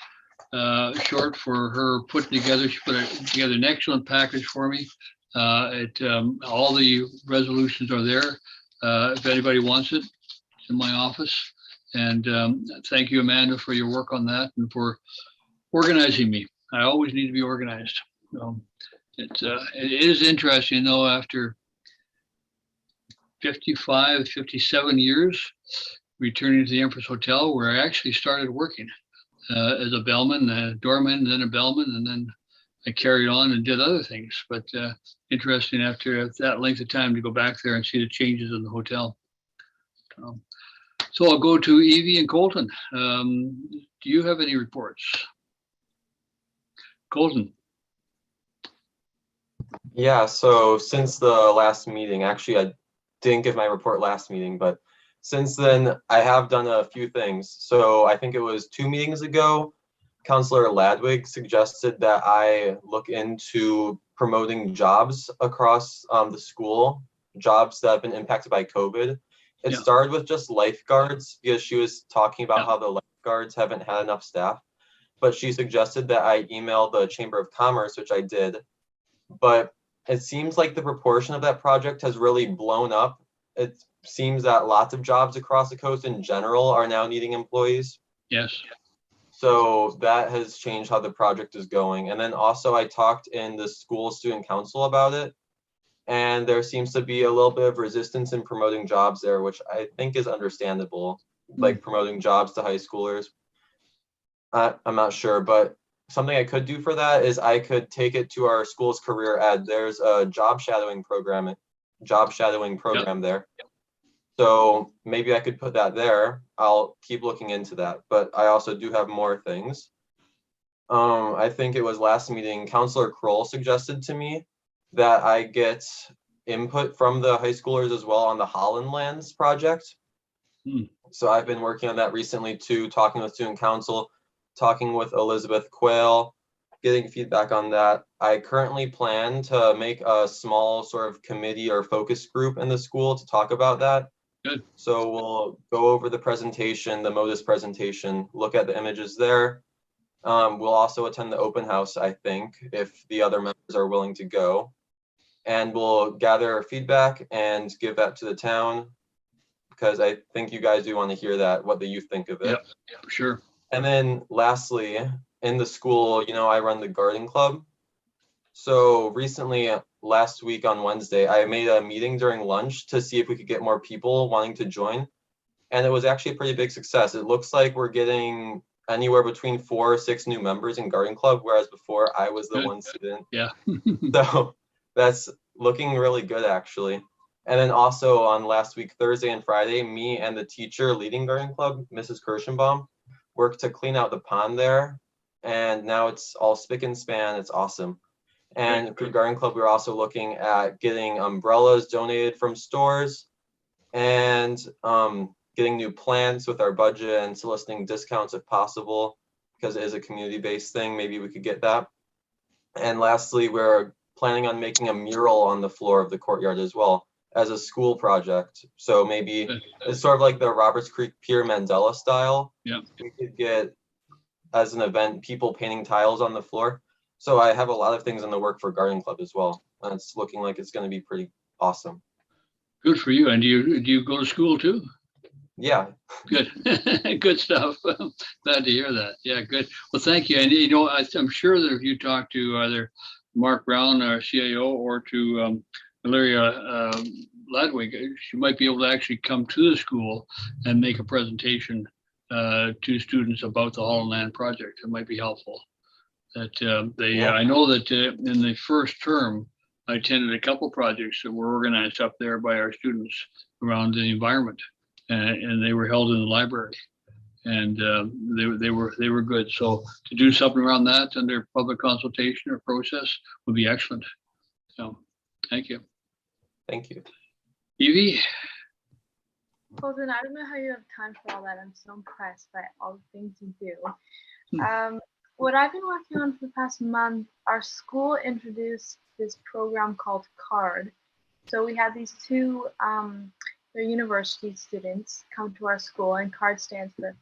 Short for her putting together. She put together an excellent package for me. All the resolutions are there. If anybody wants it, it's in my office. And thank you, Amanda, for your work on that and for organizing me. I always need to be organized. It is interesting, though, after 55, 57 years, returning to the Empress Hotel, where I actually started working as a bellman, a doorman, then a bellman, and then I carried on and did other things. But interesting after that length of time to go back there and see the changes in the hotel. So I'll go to Evie and Colton. Do you have any reports? Colton.
Yeah, so since the last meeting, actually, I didn't give my report last meeting, but since then, I have done a few things. So I think it was 2 meetings ago, Councillor Ladwig suggested that I look into promoting jobs across the school, jobs that have been impacted by COVID. It started with just lifeguards because she was talking about how the lifeguards haven't had enough staff. But she suggested that I email the Chamber of Commerce, which I did. But it seems like the proportion of that project has really blown up. It seems that lots of jobs across the coast in general are now needing employees.
Yes.
So that has changed how the project is going. And then also I talked in the school student council about it. And there seems to be a little bit of resistance in promoting jobs there, which I think is understandable, like promoting jobs to high schoolers. I'm not sure, but something I could do for that is I could take it to our school's career ed. There's a job shadowing program there. So maybe I could put that there. I'll keep looking into that, but I also do have more things. I think it was last meeting, Councillor Kroll suggested to me that I get input from the high schoolers as well on the Holland Lands project. So I've been working on that recently too, talking with student council, talking with Elizabeth Quayle, getting feedback on that. I currently plan to make a small sort of committee or focus group in the school to talk about that.
Good.
So we'll go over the presentation, the MODIS presentation, look at the images there. We'll also attend the open house, I think, if the other members are willing to go. And we'll gather feedback and give that to the town, because I think you guys do want to hear that, what the youth think of it.
Yep, sure.
And then lastly, in the school, I run the garden club. So recently, last week on Wednesday, I made a meeting during lunch to see if we could get more people wanting to join. And it was actually a pretty big success. It looks like we're getting anywhere between 4 or 6 new members in garden club, whereas before I was the one student.
Yeah.
So that's looking really good, actually. And then also on last week, Thursday and Friday, me and the teacher leading garden club, Mrs. Kirschenbaum, worked to clean out the pond there. And now it's all spick and span. It's awesome. And through garden club, we were also looking at getting umbrellas donated from stores and getting new plants with our budget and soliciting discounts if possible, because it is a community-based thing. Maybe we could get that. And lastly, we're planning on making a mural on the floor of the courtyard as well as a school project. So maybe it's sort of like the Roberts Creek Pier Mandela style.
Yeah.
We could get, as an event, people painting tiles on the floor. So I have a lot of things in the work for garden club as well. And it's looking like it's going to be pretty awesome.
Good for you. And do you go to school too?
Yeah.
Good. Good stuff. Glad to hear that. Yeah, good. Well, thank you. And I'm sure that if you talk to either Mark Brown, our CIO, or to Valeria Ladwig, she might be able to actually come to the school and make a presentation to students about the Holland Land project. It might be helpful. That I know that in the first term, I attended a couple projects that were organized up there by our students around the environment, and they were held in the library, and they were good. So to do something around that under public consultation or process would be excellent. So thank you.
Thank you.
Evie?
Colton, I don't know how you have time for all that. I'm so impressed by all the things you do. What I've been working on for the past month, our school introduced this program called CARD. So we had these two they're university students come to our school, and CARD stands for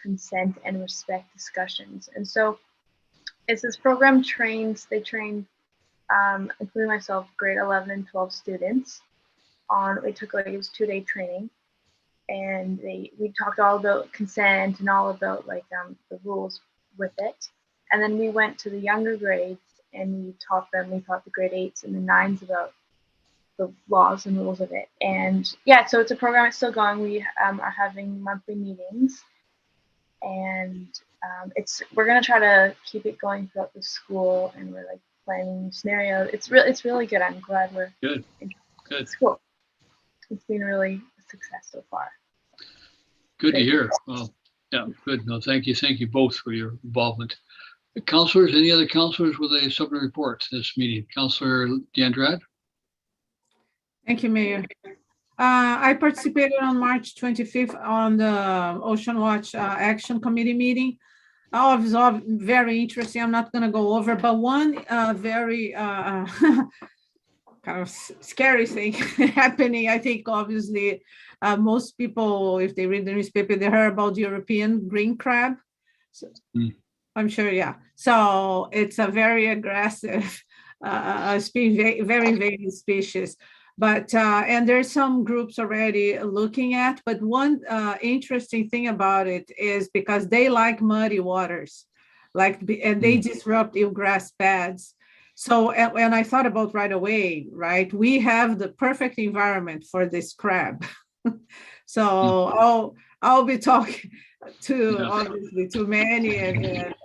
Consent and Respect Discussions. And so it's this program they train, including myself, grade 11 and 12 students we took like it was 2-day training, and we talked all about consent and all about like the rules with it. And then we went to the younger grades and we taught the grade 8s and the 9s about the laws and rules of it. And yeah, so it's a program that's still going. We are having monthly meetings, and we're gonna try to keep it going throughout the school, and we're like planning scenarios. It's really good. I'm glad we're
Good.
It's cool. It's been really a success so far.
Good to hear. Well, yeah, good. No, thank you both for your involvement. Councillors, any other councillors with a subject report to this meeting? Councillor D'Andrade?
Thank you, Mayor. I participated on March 25th on the Ocean Watch Action Committee meeting. It was all very interesting. I'm not going to go over, but one very kind of scary thing happening. I think obviously most people, if they read the newspaper, they heard about the European green crab. So, I'm sure, yeah. So it's a very aggressive species, very invasive species. But and there's some groups already looking at, but one interesting thing about it is because they like muddy waters, and they disrupt eelgrass beds. So and I thought about right away, right? We have the perfect environment for this crab. So I'll be talking to obviously to Manny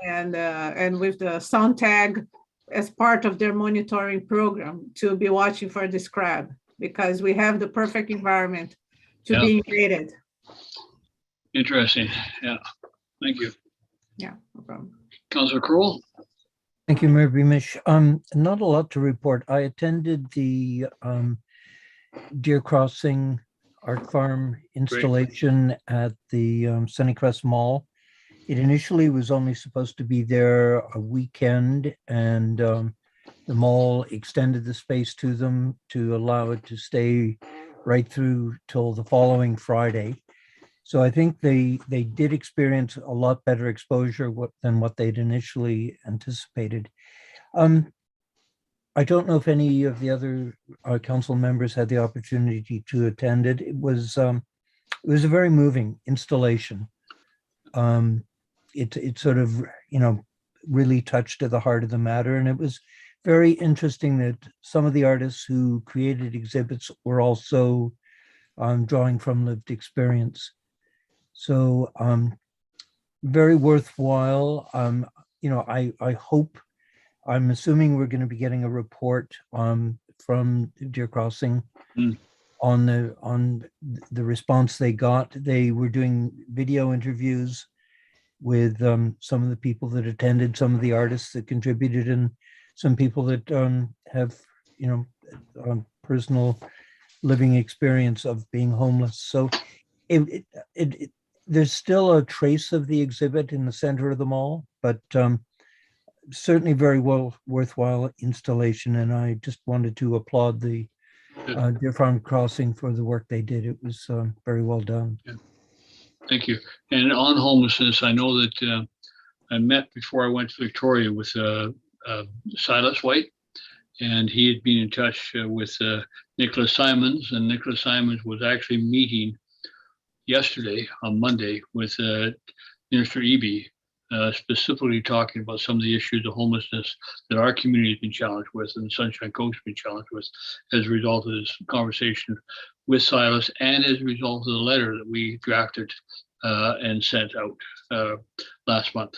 and with the sound tag as part of their monitoring program to be watching for this crab, because we have the perfect environment to be invaded.
Interesting. Yeah. Thank you.
Yeah, no problem.
Councillor Crowell?
Thank you, Mayor Beamish. Not a lot to report. I attended the Deer Crossing Art Farm installation at the Sunnycrest Mall. It initially was only supposed to be there a weekend, and the mall extended the space to them to allow it to stay right through till the following Friday. So I think they did experience a lot better exposure than what they'd initially anticipated. I don't know if any of the other council members had the opportunity to attend it. It was a very moving installation. It sort of, really touched at the heart of the matter. And it was very interesting that some of the artists who created exhibits were also drawing from lived experience. So very worthwhile. I hope, I'm assuming we're going to be getting a report from Deer Crossing on the response they got. They were doing video interviews with some of the people that attended, some of the artists that contributed, and some people that have, personal living experience of being homeless. So there's still a trace of the exhibit in the center of the mall, but certainly very worthwhile installation. And I just wanted to applaud the Deer Farm Crossing for the work they did. It was very well done.
Yeah. Thank you. And on homelessness, I know that I met before I went to Victoria with Silas White, and he had been in touch with Nicholas Simons, and Nicholas Simons was actually meeting yesterday on Monday with Minister Eby, specifically talking about some of the issues of homelessness that our community has been challenged with and the Sunshine Coast has been challenged with as a result of this conversation with Silas, and as a result of the letter that we drafted and sent out last month.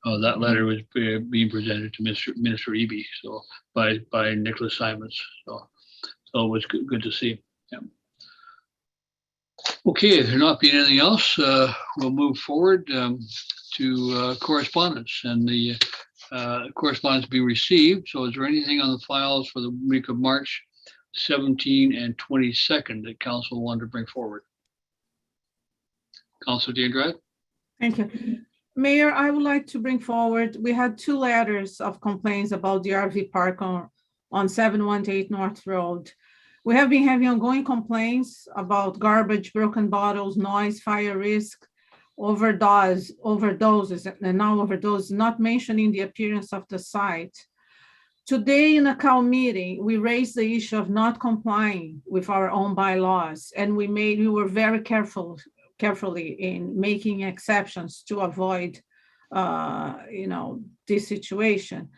That letter was being presented to Minister Eby, so by Nicholas Simons. So it was good to see. Yeah. Okay, there not being anything else, we'll move forward to correspondence, and the correspondence be received. So is there anything on the files for the week of March 17 and 22nd that council wanted to bring forward? Councilor D'Andrade?
Thank you. Mayor, I would like to bring forward, we had 2 letters of complaints about the RV park on 718 North Road. We have been having ongoing complaints about garbage, broken bottles, noise, fire risk, overdoses, and now overdose, not mentioning the appearance of the site. Today in a CAL meeting, we raised the issue of not complying with our own bylaws, and we were very carefully in making exceptions to avoid, this situation.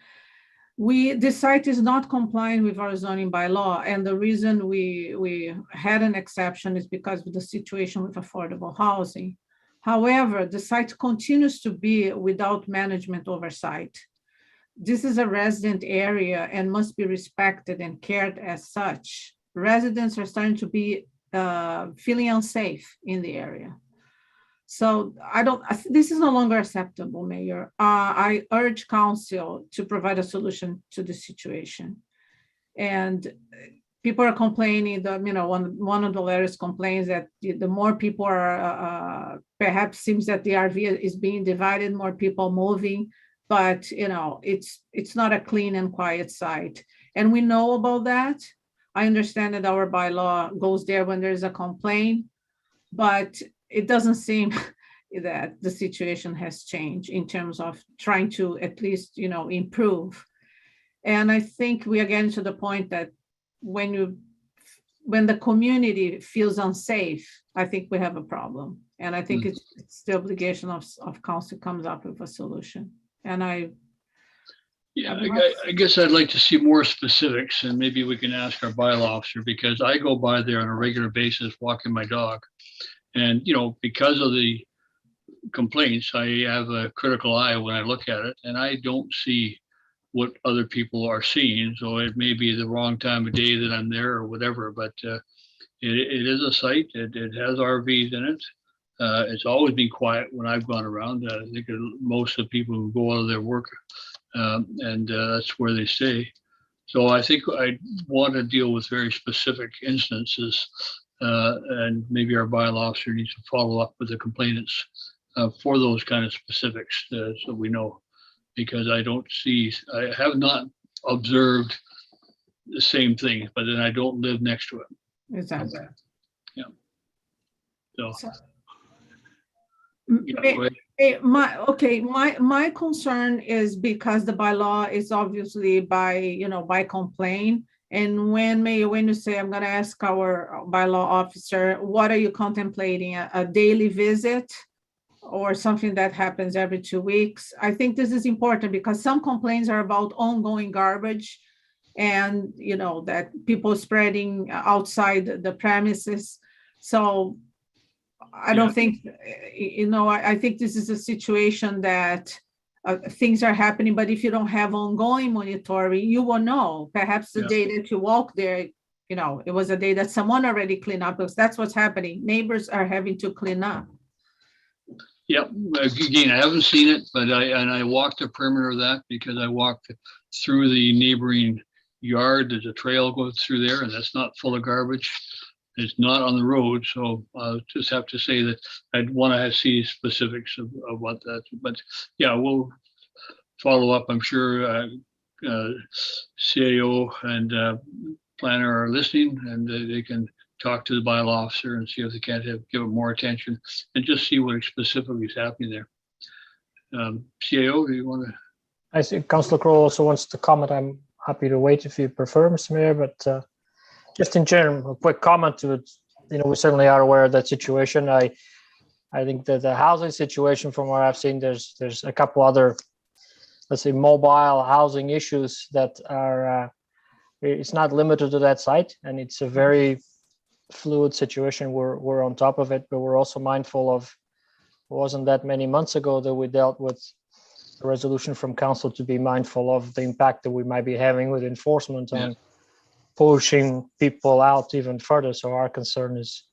The site is not complying with our zoning bylaw, and the reason we had an exception is because of the situation with affordable housing. However, the site continues to be without management oversight. This is a resident area and must be respected and cared as such. Residents are starting to be feeling unsafe in the area. So this is no longer acceptable, Mayor. I urge council to provide a solution to the situation. And people are complaining that, one of the letters complains that the more people are, perhaps seems that the RV is being divided, more people moving, but it's not a clean and quiet site. And we know about that. I understand that our bylaw goes there when there's a complaint, but it doesn't seem that the situation has changed in terms of trying to at least, improve. And I think we are getting to the point that when the community feels unsafe, I think we have a problem. And I think it's the obligation of council comes up with a solution. And I
guess I'd like to see more specifics, and maybe we can ask our bylaw officer, because I go by there on a regular basis walking my dog. And, because of the complaints, I have a critical eye when I look at it, and I don't see what other people are seeing. So it may be the wrong time of day that I'm there or whatever, but it is a site. It has RVs in it. It's always been quiet when I've gone around. I think most of the people who go out of their work, and that's where they stay. So I think I want to deal with very specific instances, and maybe our bylaw officer needs to follow up with the complainants for those kind of specifics, so we know, because I have not observed the same thing, but then I don't live next to it.
Exactly.
Yeah. So.
My concern is because the bylaw is obviously by complaint. And when you say, I'm going to ask our bylaw officer, what are you contemplating? A daily visit or something that happens every 2 weeks? I think this is important because some complaints are about ongoing garbage and, that people spreading outside the premises. So I don't think, I think this is a situation that things are happening, but if you don't have ongoing monitoring, you will know. Perhaps the day that you walk there, it was a day that someone already cleaned up, because that's what's happening. Neighbors are having to clean up.
Yep. Again, I haven't seen it, but I walked the perimeter of that because I walked through the neighboring yard. There's a trail goes through there, and that's not full of garbage. It's not on the road, so I'll just have to say that I'd want to see specifics of what that. But yeah, we'll follow up. I'm sure CAO and planner are listening, and they can talk to the bylaw officer and see if they can't give it more attention and just see what specifically is happening there. CAO, do you want to?
I see Councillor Crowe also wants to comment. I'm happy to wait if you prefer, Mr. Mayor, but just in general, a quick comment to it. We certainly are aware of that situation. I think that the housing situation, from what I've seen, there's a couple other, let's say, mobile housing issues that are, it's not limited to that site, and it's a very fluid situation. We're on top of it, but we're also mindful of, it wasn't that many months ago that we dealt with a resolution from council to be mindful of the impact that we might be having with enforcement on pushing people out even further. So our concern is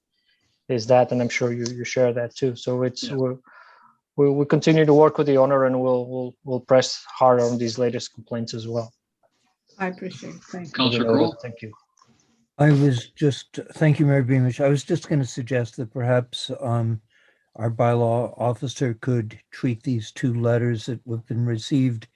that, and I'm sure you share that too. So it's we'll continue to work with the owner, and we'll press harder on these latest complaints as well.
I appreciate it. Thank you.
Councillor Crowe.
Thank you. Thank you, Mayor Beamish. I was just going to suggest that perhaps our bylaw officer could treat these two letters that have been received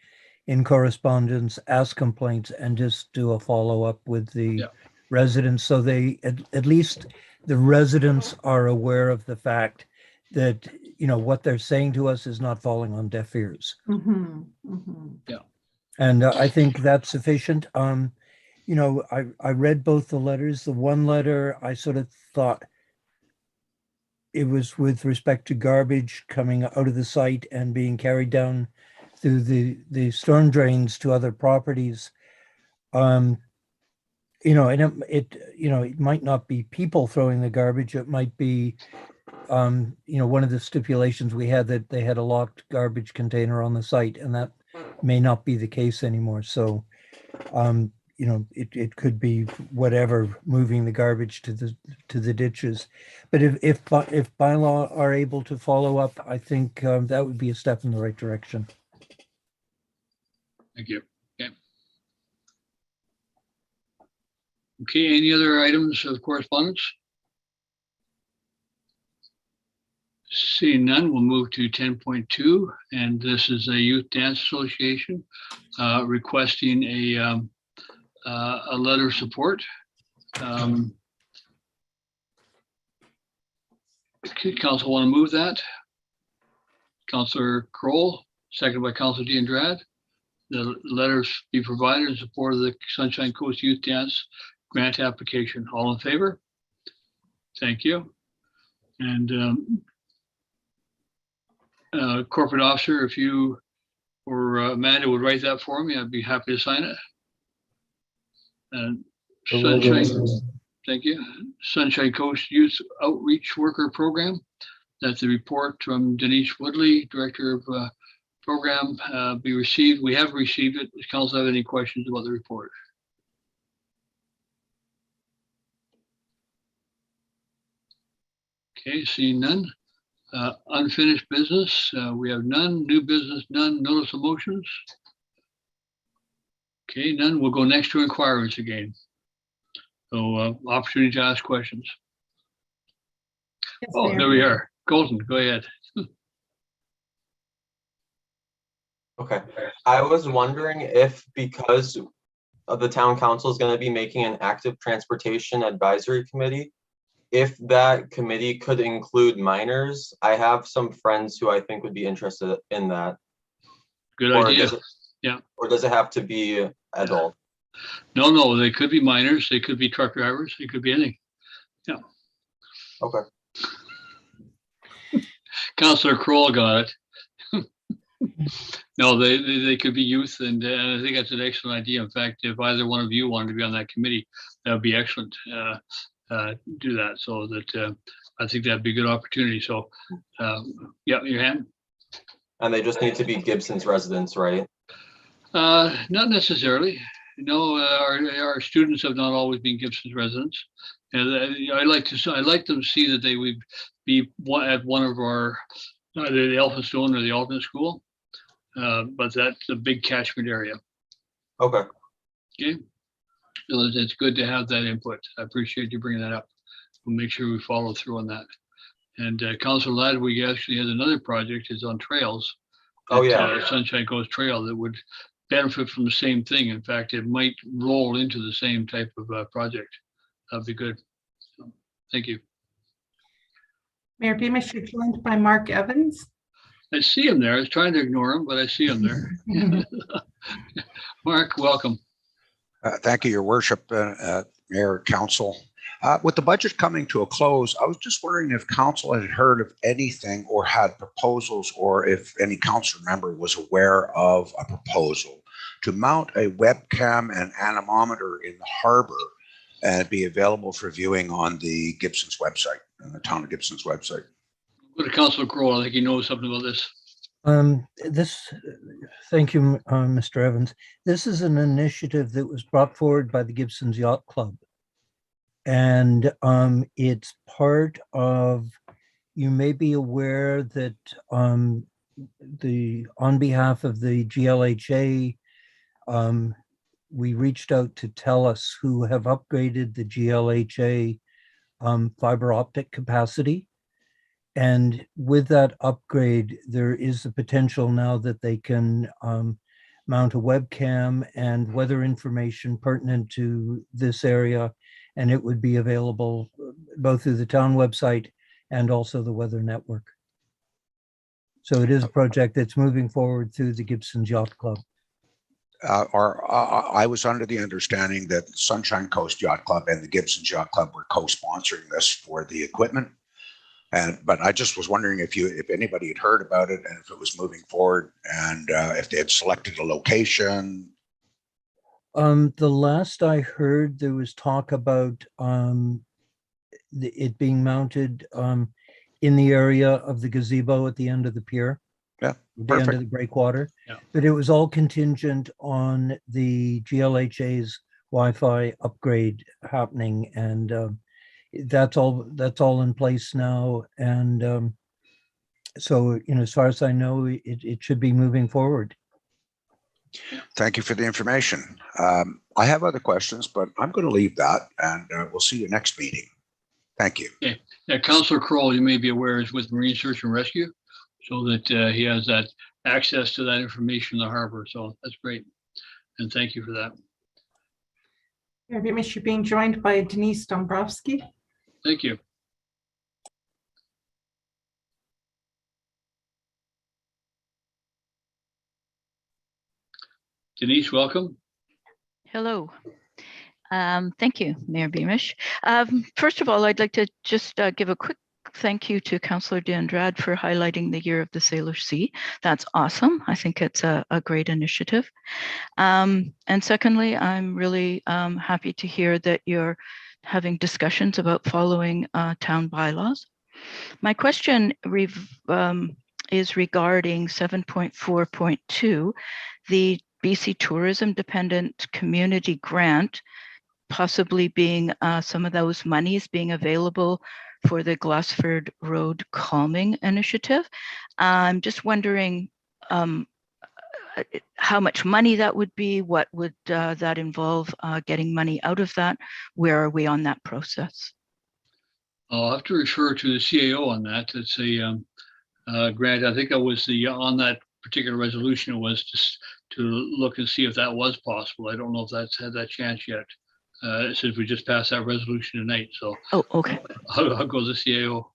in correspondence as complaints and just do a follow-up with the residents, so they at least the residents are aware of the fact that what they're saying to us is not falling on deaf ears.
Mhm, mhm.
And I think that's sufficient. I read both the letters. The one letter, I sort of thought it was with respect to garbage coming out of the site and being carried down through the storm drains to other properties. And it might not be people throwing the garbage. It might be, one of the stipulations we had that they had a locked garbage container on the site, and that may not be the case anymore. So, it could be whatever, moving the garbage to the ditches. But if bylaw are able to follow up, I think that would be a step in the right direction.
Thank you. Okay, any other items of correspondence? Seeing none, we'll move to 10.2, and this is a Youth Dance Association requesting a letter of support. Council want to move that? Councillor Kroll, seconded by Councillor D'Andrade. The letters be provided in support of the Sunshine Coast Youth Dance grant application. All in favor? Thank you. And corporate officer, if you or Amanda would write that for me, I'd be happy to sign it. And Sunshine, thank you. Sunshine Coast Youth Outreach Worker Program. That's a report from Denise Woodley, Director of Program, be received. We have received it. Does council have any questions about the report? Okay, seeing none. Unfinished business, we have none. New business, none. Notice of motions. Okay, none. We'll go next to inquiries again. So opportunity to ask questions.
Yes,
Oh,
Mayor.
there we are. Colton, go ahead.
Okay, I was wondering if, because of the town council is going to be making an active transportation advisory committee, if that committee could include minors. I have some friends who I think would be interested in that.
Good
Or
idea.
does it,
Yeah.
Or does it have to be adult?
No, they could be minors. They could be truck drivers. They could be anything. Yeah.
Okay.
Councillor Kroll got it. No, they could be youth, and I think that's an excellent idea. In fact, if either one of you wanted to be on that committee, that would be excellent. Do that, so that I think that'd be a good opportunity. So, yeah, your hand.
And they just need to be Gibsons residents, right?
Not necessarily. No, our students have not always been Gibsons residents, and I like them to see that they would be at one of our either the Elphinstone or the alternate school. But that's a big catchment area.
Okay.
Okay. So it's good to have that input. I appreciate you bringing that up. We'll make sure we follow through on that. And Councillor Ladwig actually has another project is on trails.
Oh, yeah.
Sunshine Coast Trail that would benefit from the same thing. In fact, it might roll into the same type of project. That'd be good. So, thank you.
Mayor Beamish, you're joined by Mark Evans.
I see him there. I was trying to ignore him, but I see him there. Mark, welcome.
Thank you, Your Worship, Mayor, Council. With the budget coming to a close, I was just wondering if Council had heard of anything or had proposals, or if any council member was aware of a proposal to mount a webcam and anemometer in the harbor and be available for viewing on the Gibsons website, and the town of Gibsons website.
Go to Councillor Kroll. I think he knows something about this.
Thank you, Mr. Evans. This is an initiative that was brought forward by the Gibsons Yacht Club. And it's part of, you may be aware that on behalf of the GLHA, we reached out to TELUS, who have upgraded the GLHA fiber optic capacity. And with that upgrade, there is the potential now that they can mount a webcam and weather information pertinent to this area, and it would be available both through the town website and also the weather network. So it is a project that's moving forward through the Gibsons Yacht Club.
I was under the understanding that Sunshine Coast Yacht Club and the Gibsons Yacht Club were co-sponsoring this for the equipment. But I just was wondering if anybody had heard about it and if it was moving forward and if they had selected a location.
The last I heard, there was talk about it being mounted in the area of the gazebo at the end of the pier.
Yeah,
the end of the breakwater.
Yeah.
But it was all contingent on the GLHA's Wi-Fi upgrade happening, and that's all in place now. And so, as far as I know, it should be moving forward.
Thank you for the information. I have other questions, but I'm going to leave that, and we'll see you next meeting. Thank you.
Okay. Yeah, Councillor Kroll, you may be aware, is with Marine Search and Rescue, so that he has that access to that information in the harbor. So that's great. And thank you for that.
You're being joined by Denise Dombrowski.
Thank you. Denise, welcome.
Hello. Thank you, Mayor Beamish. First of all, I'd like to just give a quick thank you to Councillor D'Andrade for highlighting the Year of the Sailor Sea. That's awesome. I think it's a great initiative. And secondly, I'm really happy to hear that you're having discussions about following town bylaws. My question is regarding 7.4.2, the BC Tourism Dependent Community Grant, possibly being some of those monies being available for the Glassford Road Calming Initiative. I'm just wondering how much money that would be, what would that involve getting money out of that? Where are we on that process?
I'll have to refer to the CAO on that. It's a grant. I think I was on that particular resolution, it was just to look and see if that was possible. I don't know if that's had that chance yet, since we just passed that resolution tonight. So,
okay.
I'll go to the CAO.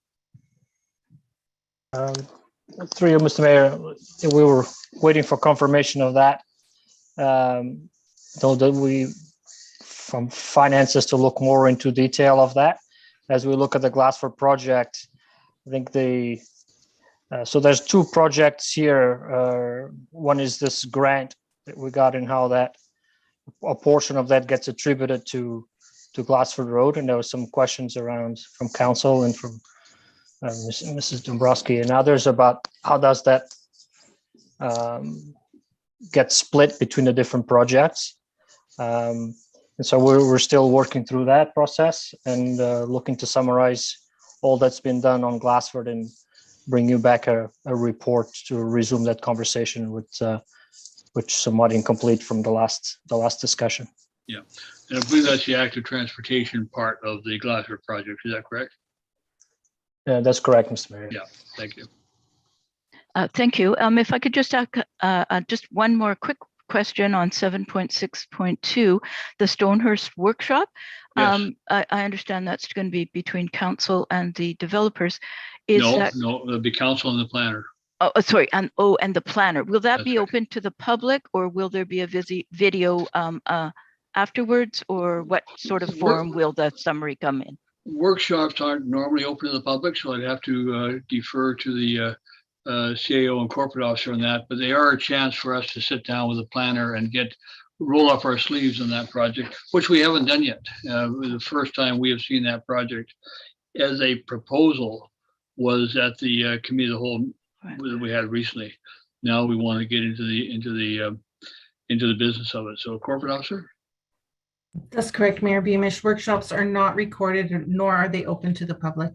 Through you, Mr. Mayor, we were waiting for confirmation of that. So that we, from finances, to look more into detail of that. As we look at the Glassford project, I think so there's two projects here. One is this grant that we got, and how that a portion of that gets attributed to Glassford Road, and there were some questions around from council and from Mrs. Dombrowski and others about how does that get split between the different projects. And so we're still working through that process and looking to summarize all that's been done on Glassford and bring you back a report to resume that conversation, which somewhat incomplete from the last discussion.
Yeah, and I believe that's the active transportation part of the Glassford project. Is that correct?
Yeah, that's correct, Mr. Mayor.
Yeah, thank you.
Thank you. If I could just ask just one more quick question on 7.6.2, the Stonehurst workshop.
Yes.
I understand that's going to be between council and the developers.
No, it'll be council and the planner.
Oh, sorry, and the planner. Will that
That's
be
right.
open to the public, or will there be a video afterwards, or what sort of form will the summary come in?
Workshops aren't normally open to the public, so I'd have to defer to the CAO and corporate officer on that, but they are a chance for us to sit down with a planner and roll up our sleeves on that project, which we haven't done yet. The first time we have seen that project as a proposal was at the committee of the whole that we had recently. Now we want to get into the business of it. So, corporate officer.
That's correct, Mayor Beamish. Workshops are not recorded, nor are they open to the public.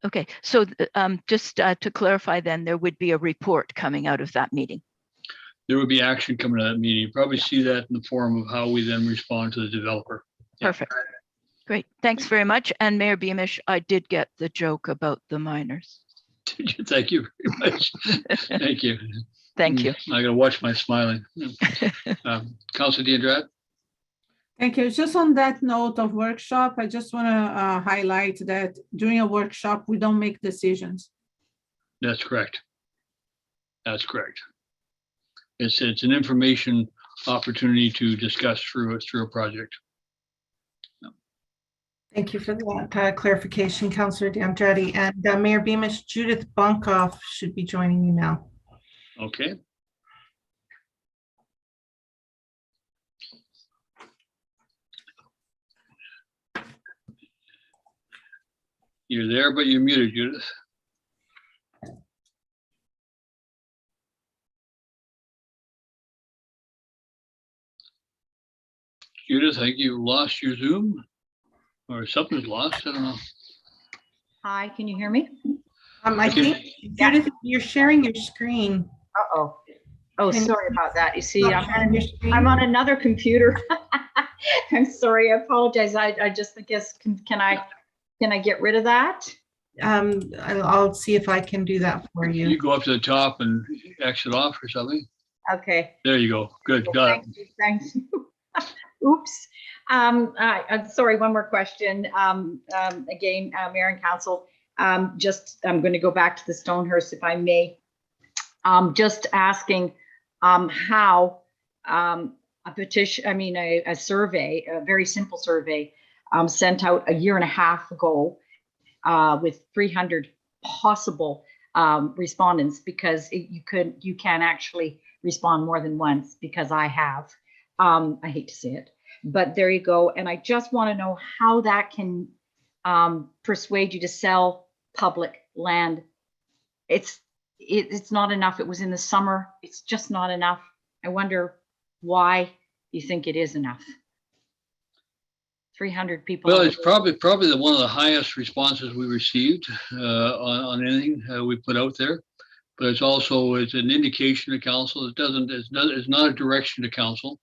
Okay, so just to clarify, then there would be a report coming out of that meeting.
There would be action coming out of that meeting. You probably see that in the form of how we then respond to the developer.
Perfect. Great. Thanks very much. And Mayor Beamish, I did get the joke about the miners.
Thank you very much. Thank you.
Thank you.
I gotta watch my smiling. Councilor D'Andrade.
Thank you. Just on that note of workshop, I just want to highlight that during a workshop, we don't make decisions.
That's correct. That's correct. It's an information opportunity to discuss through a project.
Thank you for that clarification, Councillor D'Andrade. And Mayor Beamish, Judith Bonkoff should be joining you now.
Okay. You're there, but you're muted, Judith. Judith, I think you lost your Zoom or something's lost. I don't know.
Hi, can you hear me?
I think, Judith, you're sharing your screen.
Uh-oh. Oh,
Can
sorry about that. You see,
stop sharing your screen?
I'm on another computer. I'm sorry, I apologize. I just guess, can I get rid of that?
I'll see if I can do that for you.
You go up to the top and exit off or something.
Okay.
There you go. Good. Got it.
Thank you. Oops. I'm sorry, one more question. Again, Mayor and Council, I'm going to go back to the Stonehurst if I may. Just asking how a petition, a survey, a very simple survey sent out a year and a half ago with 300 possible respondents, because you can actually respond more than once, because I have. I hate to say it, but there you go. And I just want to know how that can persuade you to sell public land. It's not enough. It was in the summer. It's just not enough. I wonder why you think it is enough. 300 people.
Well, it's probably one of the highest responses we received on anything we put out there. But it's an indication to council. It's not a direction to council.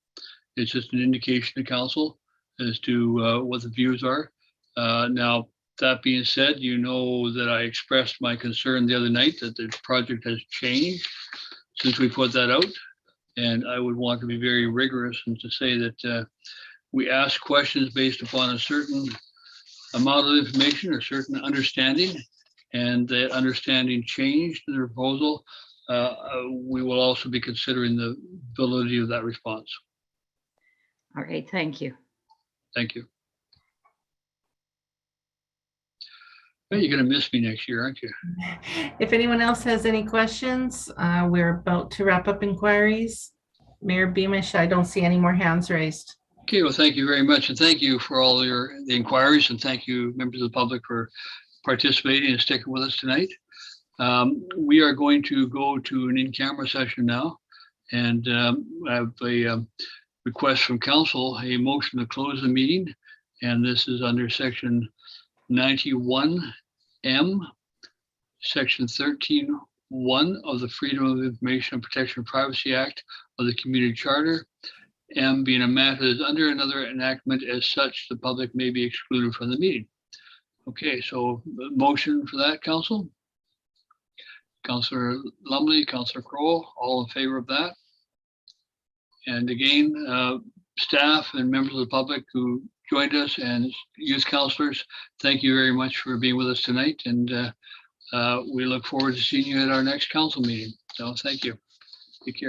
It's just an indication to council as to what the views are. Now, that being said, you know that I expressed my concern the other night that the project has changed since we put that out. And I would want to be very rigorous and to say that we ask questions based upon a certain amount of information or certain understanding, and that understanding changed in the proposal. We will also be considering the validity of that response.
All right, thank you.
Thank you. Well, you're going to miss me next year, aren't you?
If anyone else has any questions, we're about to wrap up inquiries. Mayor Beamish, I don't see any more hands raised.
Okay, well, thank you very much. And thank you for all the inquiries. And thank you, members of the public, for participating and sticking with us tonight. We are going to go to an in-camera session now. And I have a request from council, a motion to close the meeting. And this is under section 91M, section 13(1) of the Freedom of Information and Protection of Privacy Act of the Community Charter. M being a matter that is under another enactment, as such, the public may be excluded from the meeting. Okay, so motion for that, council? Councillor Lumley, Councillor Crowell, all in favor of that? And again, staff and members of the public who joined us and youth councillors, thank you very much for being with us tonight. And we look forward to seeing you at our next council meeting. So thank you. Take care.